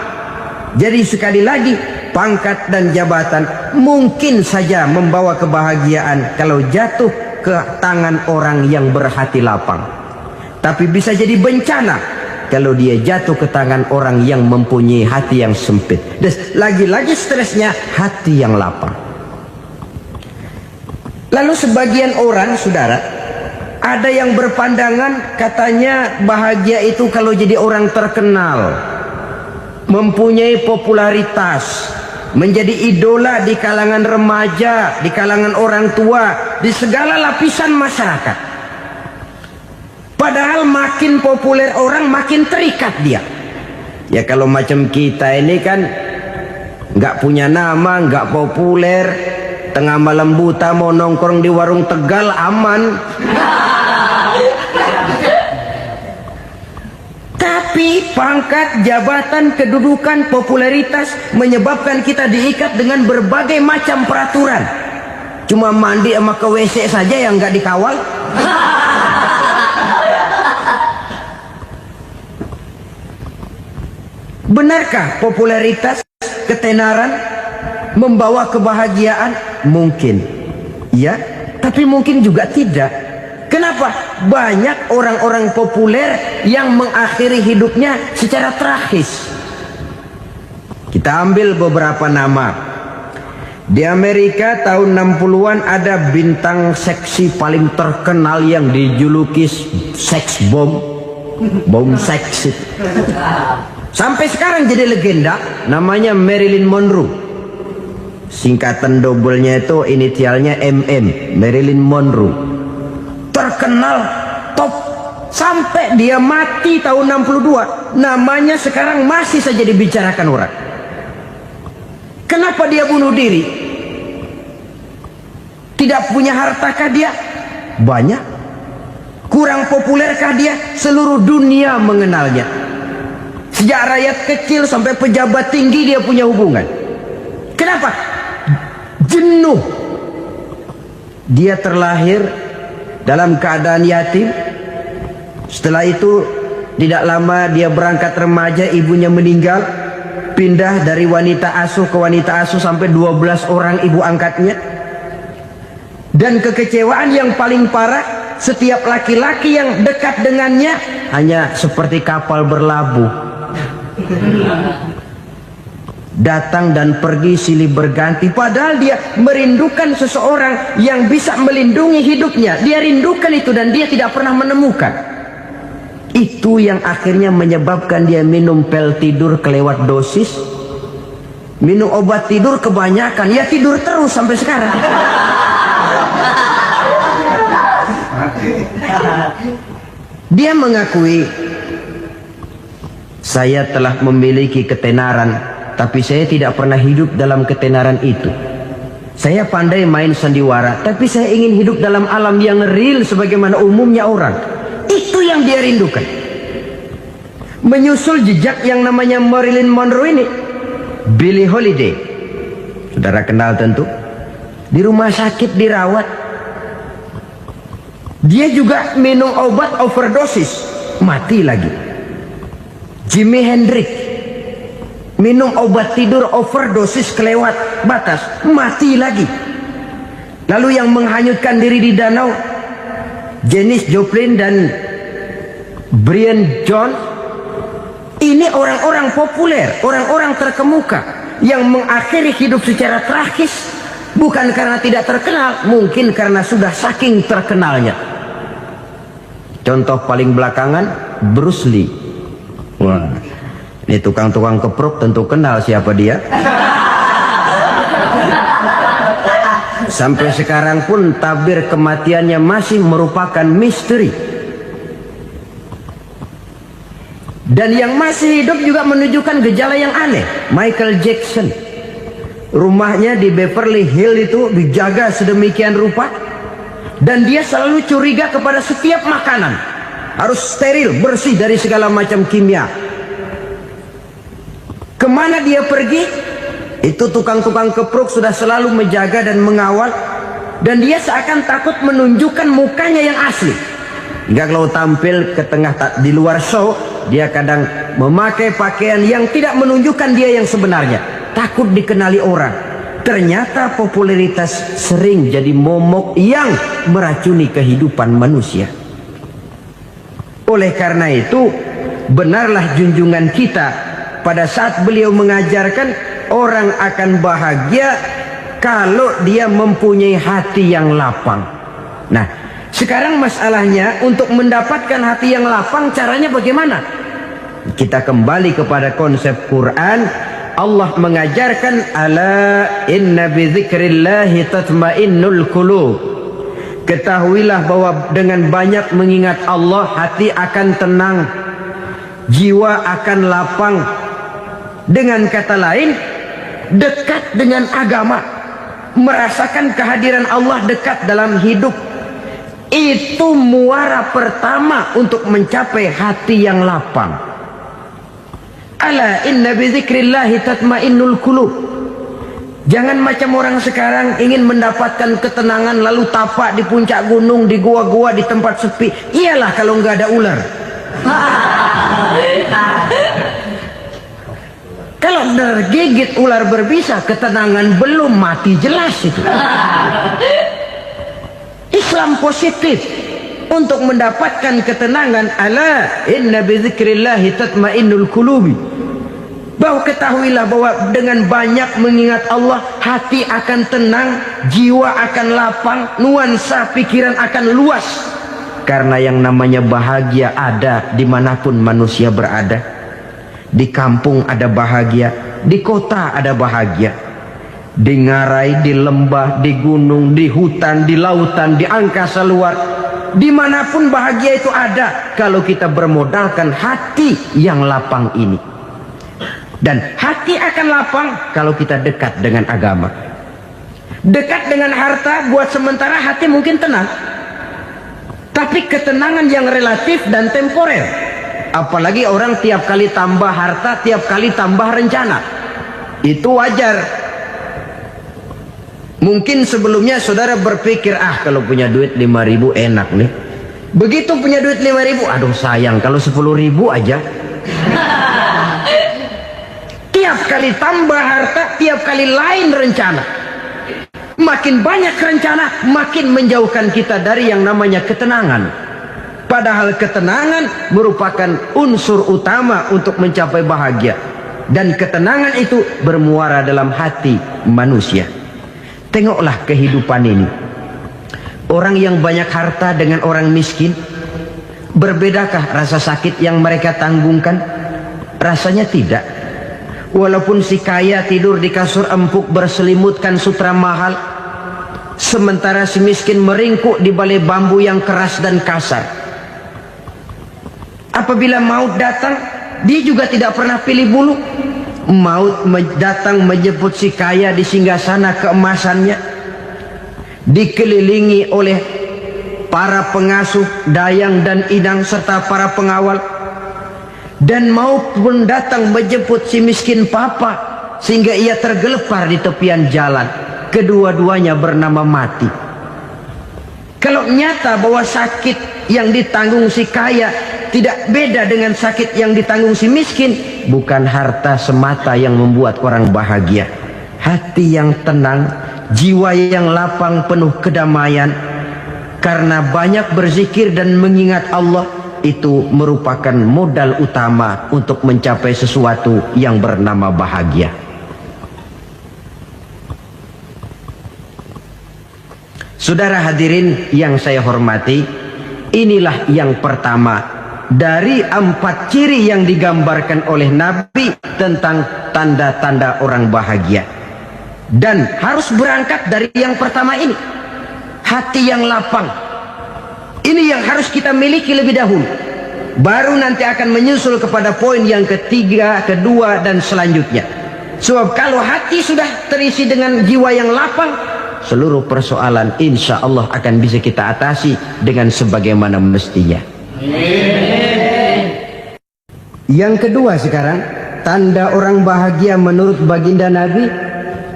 Jadi sekali lagi, pangkat dan jabatan mungkin saja membawa kebahagiaan kalau jatuh ke tangan orang yang berhati lapang. Tapi bisa jadi bencana kalau dia jatuh ke tangan orang yang mempunyai hati yang sempit. Dan lagi-lagi stresnya hati yang lapang. Lalu sebagian orang, saudara, ada yang berpandangan katanya bahagia itu kalau jadi orang terkenal, mempunyai popularitas, menjadi idola di kalangan remaja, di kalangan orang tua, di segala lapisan masyarakat. Padahal makin populer orang makin terikat dia. Ya kalau macam kita ini kan nggak punya nama, nggak populer, tengah malam buta mau nongkrong di warung Tegal aman. Tapi pangkat, jabatan, kedudukan, popularitas menyebabkan kita diikat dengan berbagai macam peraturan. Cuma mandi sama ke WC saja yang nggak dikawal. Benarkah popularitas, ketenaran membawa kebahagiaan? Mungkin, ya, tapi mungkin juga tidak. Kenapa? Banyak orang-orang populer yang mengakhiri hidupnya secara tragis. Kita ambil beberapa nama. Di Amerika tahun 60-an ada bintang seksi paling terkenal yang dijuluki seks bom. Bom seks. Sampai sekarang jadi legenda, namanya Marilyn Monroe. Singkatan doublenya itu inisialnya MM, Marilyn Monroe. Terkenal, top, sampai dia mati tahun 62, namanya sekarang masih saja dibicarakan orang. Kenapa dia bunuh diri? Tidak punya hartakah dia? Banyak. Kurang populerkah dia? Seluruh dunia mengenalnya. Sejak rakyat kecil sampai pejabat tinggi dia punya hubungan. Kenapa? Jenuh. Dia terlahir dalam keadaan yatim. Setelah itu tidak lama dia berangkat remaja, ibunya meninggal. Pindah dari wanita asuh ke wanita asuh sampai 12 orang ibu angkatnya. Dan kekecewaan yang paling parah, setiap laki-laki yang dekat dengannya hanya seperti kapal berlabuh. Datang dan pergi silih berganti, padahal dia merindukan seseorang yang bisa melindungi hidupnya. Dia rindukan itu dan dia tidak pernah menemukan. Itu yang akhirnya menyebabkan dia minum pil tidur kelewat dosis, minum obat tidur kebanyakan, ya tidur terus sampai sekarang. Dia mengakui, saya telah memiliki ketenaran, tapi saya tidak pernah hidup dalam ketenaran itu. Saya pandai main sandiwara, tapi saya ingin hidup dalam alam yang real sebagaimana umumnya orang. Itu yang dia rindukan. Menyusul jejak yang namanya Marilyn Monroe ini, Billie Holiday, saudara kenal tentu. Di rumah sakit dirawat. Dia juga minum obat overdosis, mati lagi. Jimi Hendrix minum obat tidur overdosis kelewat batas, mati lagi. Lalu yang menghanyutkan diri di danau, Janis Joplin dan Brian Jones. Ini orang-orang populer, orang-orang terkemuka yang mengakhiri hidup secara tragis, bukan karena tidak terkenal, mungkin karena sudah saking terkenalnya. Contoh paling belakangan, Bruce Lee. Wah, ini tukang-tukang keprok tentu kenal siapa dia. Sampai sekarang pun tabir kematiannya masih merupakan misteri. Dan yang masih hidup juga menunjukkan gejala yang aneh. Michael Jackson, rumahnya di Beverly Hills itu dijaga sedemikian rupa, dan dia selalu curiga kepada setiap makanan harus steril, bersih dari segala macam kimia. Kemana dia pergi, itu tukang-tukang keprok sudah selalu menjaga dan mengawal, dan dia seakan takut menunjukkan mukanya yang asli. Hingga kalau tampil ke tengah di luar show, dia kadang memakai pakaian yang tidak menunjukkan dia yang sebenarnya, takut dikenali orang. Ternyata popularitas sering jadi momok yang meracuni kehidupan manusia. Oleh karena itu, benarlah junjungan kita pada saat beliau mengajarkan orang akan bahagia kalau dia mempunyai hati yang lapang. Nah, sekarang masalahnya untuk mendapatkan hati yang lapang, caranya bagaimana? Kita kembali kepada konsep Quran. Allah mengajarkan, ala inna bidzikrillahi tatmainnul qulub. Ketahuilah bahwa dengan banyak mengingat Allah, hati akan tenang, jiwa akan lapang. Dengan kata lain, dekat dengan agama, merasakan kehadiran Allah dekat dalam hidup, itu muara pertama untuk mencapai hati yang lapang. Ala inna bi dzikrillahi tatmainnul qulub. Jangan macam orang sekarang ingin mendapatkan ketenangan lalu tapak di puncak gunung, di gua-gua, di tempat sepi. Iyalah kalau nggak ada ular. Kalau tergigit ular berbisa, ketenangan belum, mati jelas itu. Islam positif untuk mendapatkan ketenangan. Ala inna bi dzikrillahi tatmainnul qulubi. Bahwa ketahuilah bahwa dengan banyak mengingat Allah, hati akan tenang, jiwa akan lapang, nuansa pikiran akan luas. Karena yang namanya bahagia ada dimanapun manusia berada. Di kampung ada bahagia, di kota ada bahagia, di ngarai, di lembah, di gunung, di hutan, di lautan, di angkasa luar, dimanapun bahagia itu ada kalau kita bermodalkan hati yang lapang ini. Dan hati akan lapang kalau kita dekat dengan agama. Dekat dengan harta buat sementara hati mungkin tenang, tapi ketenangan yang relatif dan temporer. Apalagi orang tiap kali tambah harta, tiap kali tambah rencana, itu wajar. Mungkin sebelumnya saudara berpikir, kalau punya duit 5.000 enak nih. Begitu punya duit 5.000, aduh sayang kalau 10.000 aja. Tiap kali tambah harta, tiap kali lain rencana. Makin banyak rencana, makin menjauhkan kita dari yang namanya ketenangan. Padahal ketenangan merupakan unsur utama untuk mencapai bahagia. Dan ketenangan itu bermuara dalam hati manusia. Tengoklah kehidupan ini. Orang yang banyak harta dengan orang miskin, berbedakah rasa sakit yang mereka tanggungkan? Rasanya tidak. Walaupun si kaya tidur di kasur empuk berselimutkan sutra mahal, sementara si miskin meringkuk di balai bambu yang keras dan kasar. Apabila maut datang, dia juga tidak pernah pilih bulu. Maut datang menjemput si kaya di singgasana keemasannya, dikelilingi oleh para pengasuh, dayang dan inang serta para pengawal. Dan maupun datang menjemput si miskin papa sehingga ia tergelepar di tepian jalan. Kedua-duanya bernama mati. Kalau nyata bahwa sakit yang ditanggung si kaya tidak beda dengan sakit yang ditanggung si miskin, bukan harta semata yang membuat orang bahagia. Hati yang tenang, jiwa yang lapang penuh kedamaian karena banyak berzikir dan mengingat Allah, itu merupakan modal utama untuk mencapai sesuatu yang bernama bahagia. Saudara hadirin yang saya hormati, inilah yang pertama dari 4 ciri yang digambarkan oleh Nabi tentang tanda-tanda orang bahagia. Dan harus berangkat dari yang pertama ini, hati yang lapang. Ini yang harus kita miliki lebih dahulu. Baru nanti akan menyusul kepada poin yang ketiga, kedua, dan selanjutnya. Sebab kalau hati sudah terisi dengan jiwa yang lapang, seluruh persoalan insya Allah akan bisa kita atasi dengan sebagaimana mestinya. Yang kedua sekarang, tanda orang bahagia menurut baginda Nabi,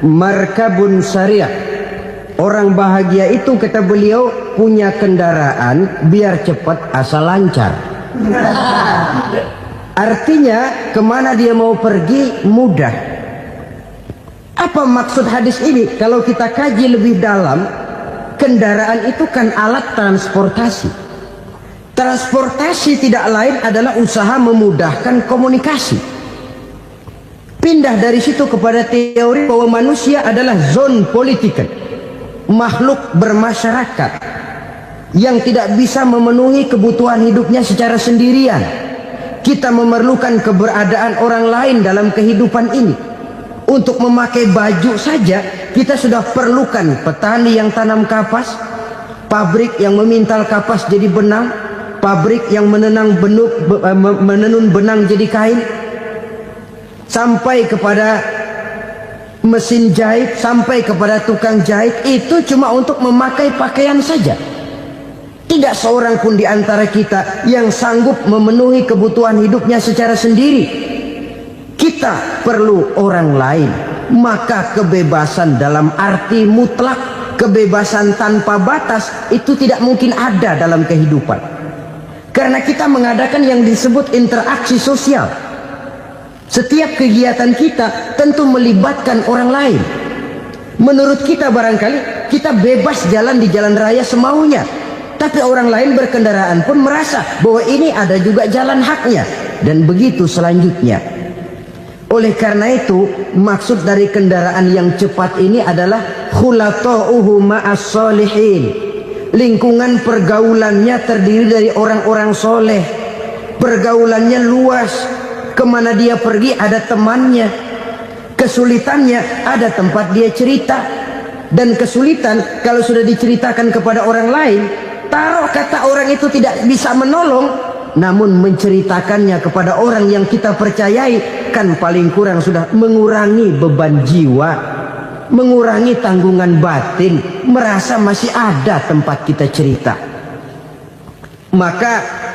markabun syariah. Orang bahagia itu, kata beliau, punya kendaraan biar cepat asal lancar. Artinya kemana dia mau pergi mudah. Apa maksud hadis ini? Kalau kita kaji lebih dalam, kendaraan itu kan alat transportasi. Transportasi tidak lain adalah usaha memudahkan komunikasi. Pindah dari situ kepada teori bahwa manusia adalah zon political, makhluk bermasyarakat yang tidak bisa memenuhi kebutuhan hidupnya secara sendirian. Kita memerlukan keberadaan orang lain dalam kehidupan ini. Untuk memakai baju saja kita sudah perlukan petani yang tanam kapas, pabrik yang memintal kapas jadi benang, pabrik yang menenun benang jadi kain, sampai kepada mesin jahit sampai kepada tukang jahit itu cuma untuk memakai pakaian saja. Tidak seorang pun di antara kita yang sanggup memenuhi kebutuhan hidupnya secara sendiri. Kita perlu orang lain. Maka kebebasan dalam arti mutlak, kebebasan tanpa batas, itu tidak mungkin ada dalam kehidupan. Karena kita mengadakan yang disebut interaksi sosial. Setiap kegiatan kita tentu melibatkan orang lain. Menurut kita barangkali kita bebas jalan di jalan raya semaunya, tapi orang lain berkendaraan pun merasa bahwa ini ada juga jalan haknya, dan begitu selanjutnya. Oleh karena itu, maksud dari kendaraan yang cepat ini adalah khulata'uhu ma'as solihin. Lingkungan pergaulannya terdiri dari orang-orang soleh. Pergaulannya luas. Kemana dia pergi ada temannya. Kesulitannya ada tempat dia cerita. Dan kesulitan kalau sudah diceritakan kepada orang lain, taruh kata orang itu tidak bisa menolong, namun menceritakannya kepada orang yang kita percayai, kan paling kurang sudah mengurangi beban jiwa, mengurangi tanggungan batin, merasa masih ada tempat kita cerita. Maka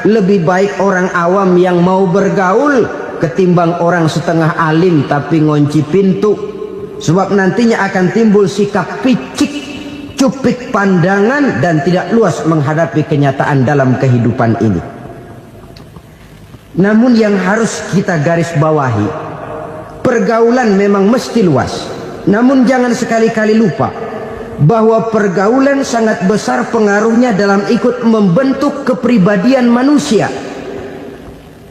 lebih baik orang awam yang mau bergaul ketimbang orang setengah alim tapi ngunci pintu. Sebab nantinya akan timbul sikap picik, cupik pandangan, dan tidak luas menghadapi kenyataan dalam kehidupan ini. Namun yang harus kita garis bawahi, pergaulan memang mesti luas. Namun jangan sekali-kali lupa bahwa pergaulan sangat besar pengaruhnya dalam ikut membentuk kepribadian manusia.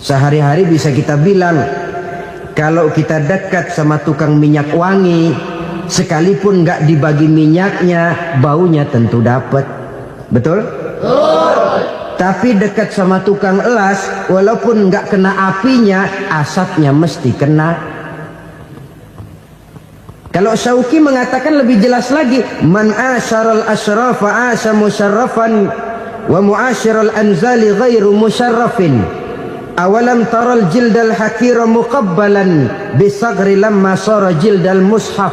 Sehari-hari bisa kita bilang, kalau kita dekat sama tukang minyak wangi, sekalipun nggak dibagi minyaknya, baunya tentu dapat. Betul? Tapi dekat sama tukang elas, walaupun nggak kena apinya, asapnya mesti kena. Kalau Syauqi mengatakan lebih jelas lagi, man asyaral asyrafa asa musyarrafan wa muasyiral anzali ghairu musyarrafin. Awalam taral jildal hakira muqabbalan bisagri lamma sara jildal mushaf.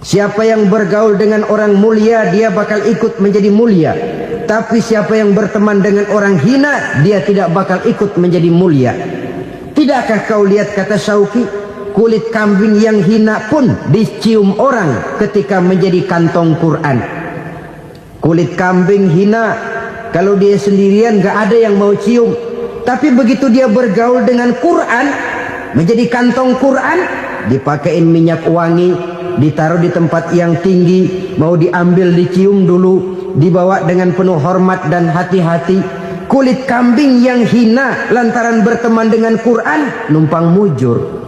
Siapa yang bergaul dengan orang mulia, dia bakal ikut menjadi mulia. Tapi siapa yang berteman dengan orang hina, dia tidak bakal ikut menjadi mulia. Tidakkah kau lihat, kata Syauqi, kulit kambing yang hina pun dicium orang ketika menjadi kantong Quran. Kulit kambing hina, kalau dia sendirian gak ada yang mau cium. Tapi begitu dia bergaul dengan Quran, menjadi kantong Quran, dipakein minyak wangi, ditaruh di tempat yang tinggi, mau diambil dicium dulu, dibawa dengan penuh hormat dan hati-hati. Kulit kambing yang hina lantaran berteman dengan Quran, numpang mujur.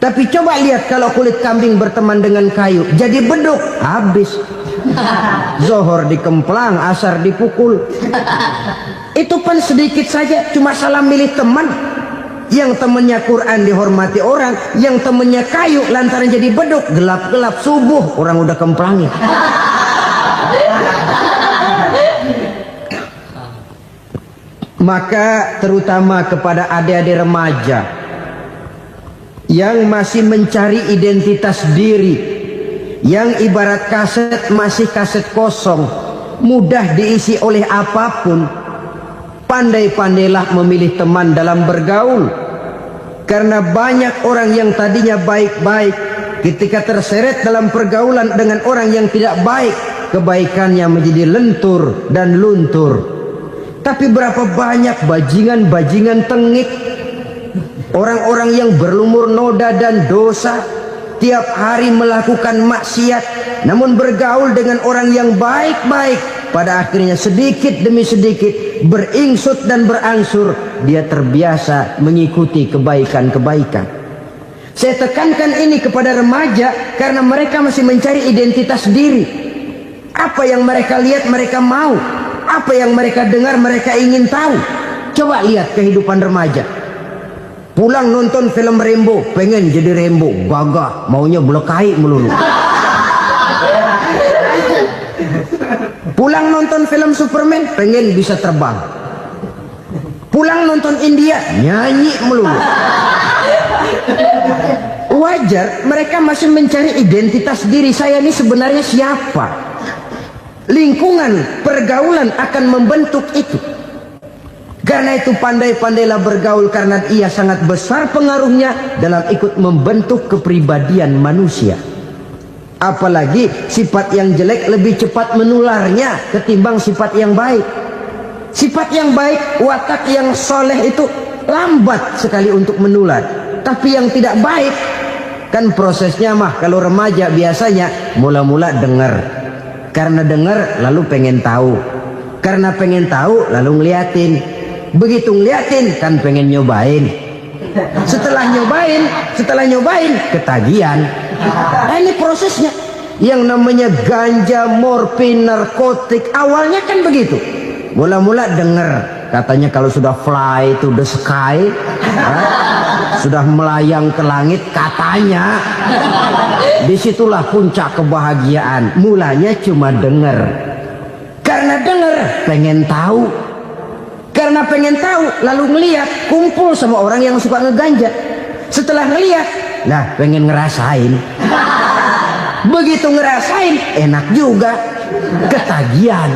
Tapi coba lihat kalau kulit kambing berteman dengan kayu, jadi beduk, habis. Zohor dikemplang, asar dipukul. Itu pun sedikit saja, cuma salah milih teman. Yang temannya Quran dihormati orang, yang temannya kayu lantaran jadi beduk, gelap-gelap subuh orang udah kemplangi. Maka terutama kepada adik-adik remaja yang masih mencari identitas diri, yang ibarat kaset masih kaset kosong, mudah diisi oleh apapun, pandai-pandailah memilih teman dalam bergaul. Karena banyak orang yang tadinya baik-baik, ketika terseret dalam pergaulan dengan orang yang tidak baik, kebaikannya menjadi lentur dan luntur. Tapi berapa banyak bajingan-bajingan tengik, orang-orang yang berlumur noda dan dosa, tiap hari melakukan maksiat, namun bergaul dengan orang yang baik-baik, pada akhirnya sedikit demi sedikit beringsut dan berangsur dia terbiasa mengikuti kebaikan-kebaikan. Saya tekankan ini kepada remaja karena mereka masih mencari identitas diri. Apa yang mereka lihat mereka mau, apa yang mereka dengar mereka ingin tahu. Coba lihat kehidupan remaja. Pulang nonton film Rambo, pengen jadi Rambo, gagah, maunya belekai melulu. Pulang nonton film Superman, pengen bisa terbang. Pulang nonton India, nyanyi melulu. Wajar, mereka masih mencari identitas diri. Saya ini sebenarnya siapa? Lingkungan, pergaulan akan membentuk itu. Karena itu pandai-pandailah bergaul, karena ia sangat besar pengaruhnya dalam ikut membentuk kepribadian manusia. Apalagi sifat yang jelek lebih cepat menularnya ketimbang sifat yang baik. Sifat yang baik, watak yang soleh itu lambat sekali untuk menular. Tapi yang tidak baik, kan prosesnya mah kalau remaja biasanya mula-mula dengar. Karena dengar lalu pengen tahu. Karena pengen tahu lalu ngeliatin. Begitu ngeliatin kan pengen nyobain. Setelah nyobain ketagihan. Nah, ini prosesnya. Yang namanya ganja, morfin, narkotik awalnya kan begitu. Mula-mula denger katanya kalau sudah fly to the sky, sudah melayang ke langit katanya, disitulah puncak kebahagiaan. Mulanya cuma denger. Karena denger pengen tahu. Karena pengen tahu lalu ngeliat, kumpul sama orang yang suka ngeganja. Setelah ngeliat, nah pengen ngerasain. Begitu ngerasain enak juga, ketagihan.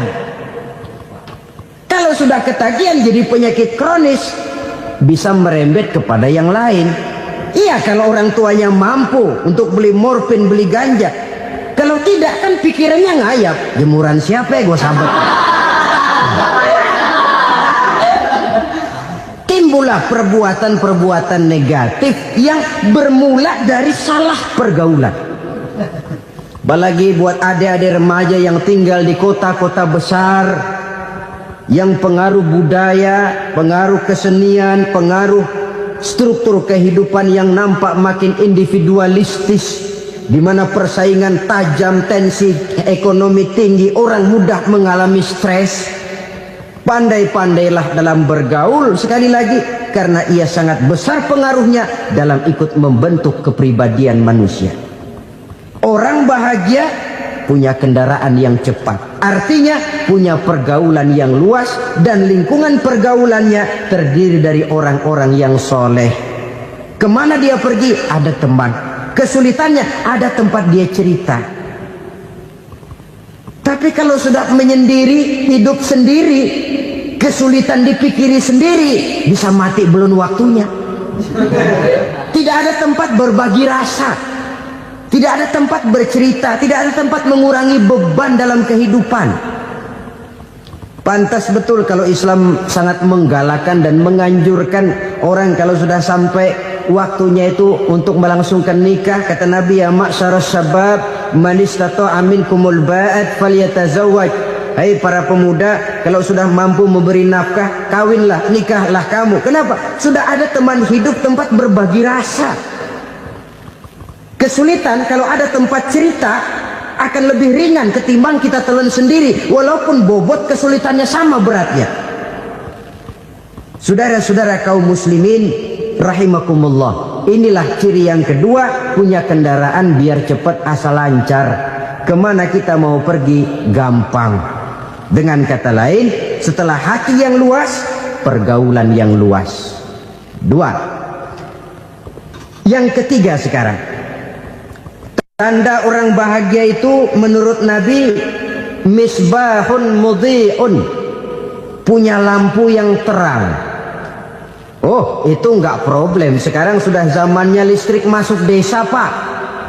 Kalau sudah ketagihan jadi penyakit kronis, bisa merembet kepada yang lain. Iya, kalau orang tuanya mampu untuk beli morfin, beli ganja. Kalau tidak kan pikirannya ngayap. Jemuran siapa ya gue sabet. Timbullah perbuatan-perbuatan negatif yang bermula dari salah pergaulan. Apalagi buat adik-adik remaja yang tinggal di kota-kota besar, yang pengaruh budaya, pengaruh kesenian, pengaruh struktur kehidupan yang nampak makin individualistis, di mana persaingan tajam, tensi ekonomi tinggi, orang mudah mengalami stres. Pandai-pandailah dalam bergaul, sekali lagi, karena ia sangat besar pengaruhnya dalam ikut membentuk kepribadian manusia. Orang bahagia punya kendaraan yang cepat, artinya punya pergaulan yang luas, dan lingkungan pergaulannya terdiri dari orang-orang yang soleh. Kemana dia pergi ada teman, kesulitannya ada tempat dia cerita. Tapi kalau sudah menyendiri, hidup sendiri, kesulitan dipikiri sendiri, bisa mati belum waktunya. Tidak ada tempat berbagi rasa, tidak ada tempat bercerita, tidak ada tempat mengurangi beban dalam kehidupan. Pantas betul kalau Islam sangat menggalakkan dan menganjurkan orang kalau sudah sampai waktunya itu untuk melangsungkan nikah. Kata Nabi, ya ma'syarus syabab man istata'a minkumul ba'at falyatazawwaj. Hai para pemuda, kalau sudah mampu memberi nafkah, kawinlah, nikahlah kamu. Kenapa? Sudah ada teman hidup, tempat berbagi rasa. Kesulitan kalau ada tempat cerita akan lebih ringan ketimbang kita telan sendiri, walaupun bobot kesulitannya sama beratnya. Saudara-saudara kaum muslimin rahimakumullah, inilah ciri yang kedua, punya kendaraan biar cepat asal lancar. Kemana kita mau pergi gampang. Dengan kata lain, setelah hati yang luas, pergaulan yang luas. Dua. Yang ketiga sekarang, tanda orang bahagia itu menurut Nabi, misbahun mudhi'un, punya lampu yang terang. Oh, itu enggak problem. Sekarang sudah zamannya listrik masuk desa, Pak.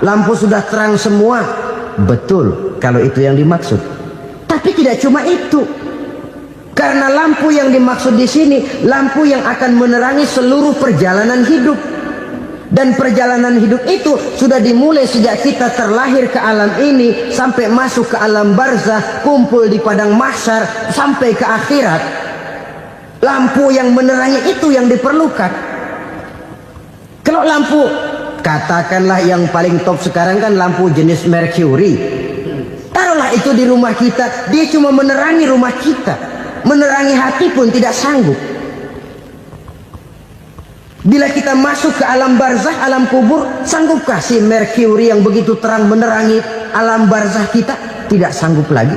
Lampu sudah terang semua. Betul, kalau itu yang dimaksud. Tapi tidak cuma itu. Karena lampu yang dimaksud di sini, lampu yang akan menerangi seluruh perjalanan hidup. Dan perjalanan hidup itu sudah dimulai sejak kita terlahir ke alam ini, sampai masuk ke alam barzah, kumpul di padang mahsyar, sampai ke akhirat. Lampu yang menerangi itu yang diperlukan. Kalau lampu, katakanlah yang paling top sekarang kan lampu jenis Mercury. Taruhlah itu di rumah kita, dia cuma menerangi rumah kita, menerangi hati pun tidak sanggup. Bila kita masuk ke alam barzah, alam kubur, sanggupkah si Mercury yang begitu terang menerangi alam barzah kita? Tidak sanggup lagi.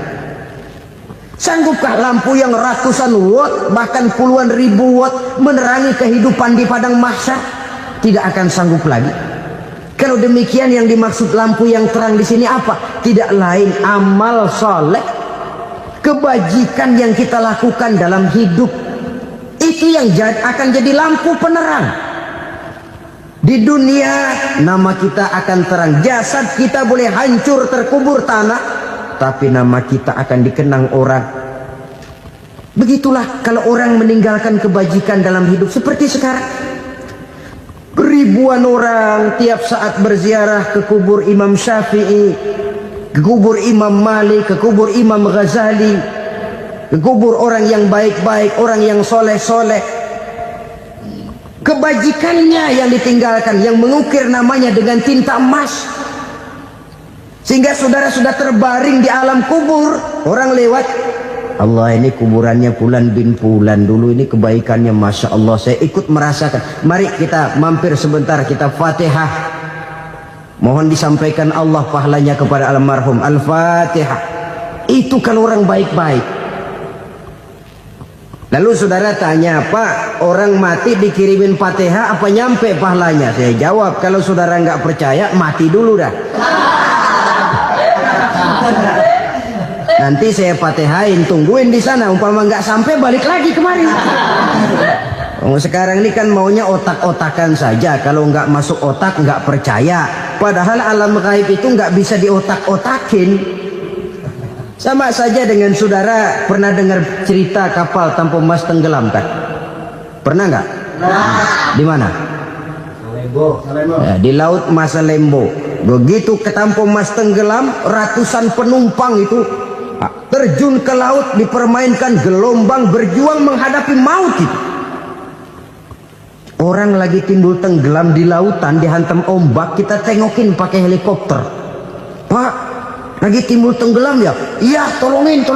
Sanggupkah lampu yang ratusan watt bahkan puluhan ribu watt menerangi kehidupan di padang mahsyar? Tidak akan sanggup lagi. Kalau demikian, yang dimaksud lampu yang terang di sini apa? Tidak lain amal soleh, kebajikan yang kita lakukan dalam hidup. Itu yang akan jadi lampu penerang. Di dunia nama kita akan terang. Jasad kita boleh hancur terkubur tanah, tapi nama kita akan dikenang orang. Begitulah kalau orang meninggalkan kebajikan dalam hidup seperti sekarang. Ribuan orang tiap saat berziarah ke kubur Imam Syafi'i, ke kubur Imam Malik, ke kubur Imam Ghazali, ke kubur orang yang baik-baik, orang yang soleh-soleh. Kebajikannya yang ditinggalkan, yang mengukir namanya dengan tinta emas. Sehingga saudara sudah terbaring di alam kubur, orang lewat, Allah, ini kuburannya Fulan bin Fulan, dulu ini kebaikannya Masya Allah, saya ikut merasakan. Mari kita mampir sebentar, kita Fatihah. Mohon disampaikan Allah pahalanya kepada almarhum. Al-Fatihah. Itu kalau orang baik-baik. Lalu saudara tanya, Pak, orang mati dikirimin Fatihah apa nyampe pahalanya? Saya jawab, kalau saudara nggak percaya, mati dulu dah. Nanti saya Fatihain, tungguin di sana. Umpama nggak sampai, balik lagi kemari. Sekarang ini kan maunya otak-otakan saja. Kalau nggak masuk otak, nggak percaya. Padahal alam gaib itu nggak bisa diotak-otakin. Sama saja dengan saudara pernah dengar cerita kapal tanpa emas tenggelam kan? Pernah nggak? Di mana? Ya, di laut Masalembo. Begitu ketampo emas tenggelam, ratusan penumpang itu terjun ke laut, dipermainkan gelombang, berjuang menghadapi maut itu. Orang lagi timbul tenggelam di lautan, dihantam ombak, kita tengokin pakai helikopter. Pak, lagi timbul tenggelam ya? Iya, tolongin.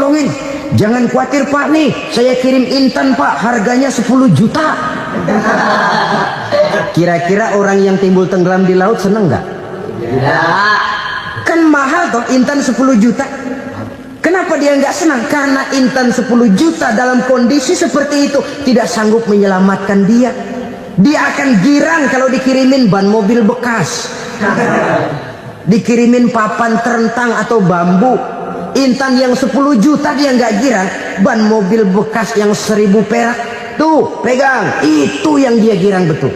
Jangan khawatir Pak, nih saya kirim intan Pak, harganya 10 juta. Kira-kira orang yang timbul tenggelam di laut seneng nggak? Tidak. Kan mahal toh intan 10 juta. Kenapa dia nggak senang? Karena intan 10 juta dalam kondisi seperti itu tidak sanggup menyelamatkan dia. Dia akan girang kalau dikirimin ban mobil bekas, dikirimin papan terentang atau bambu. Intan yang 10 juta dia nggak girang. Ban mobil bekas yang 1000 perak, tuh pegang, itu yang dia girang betul.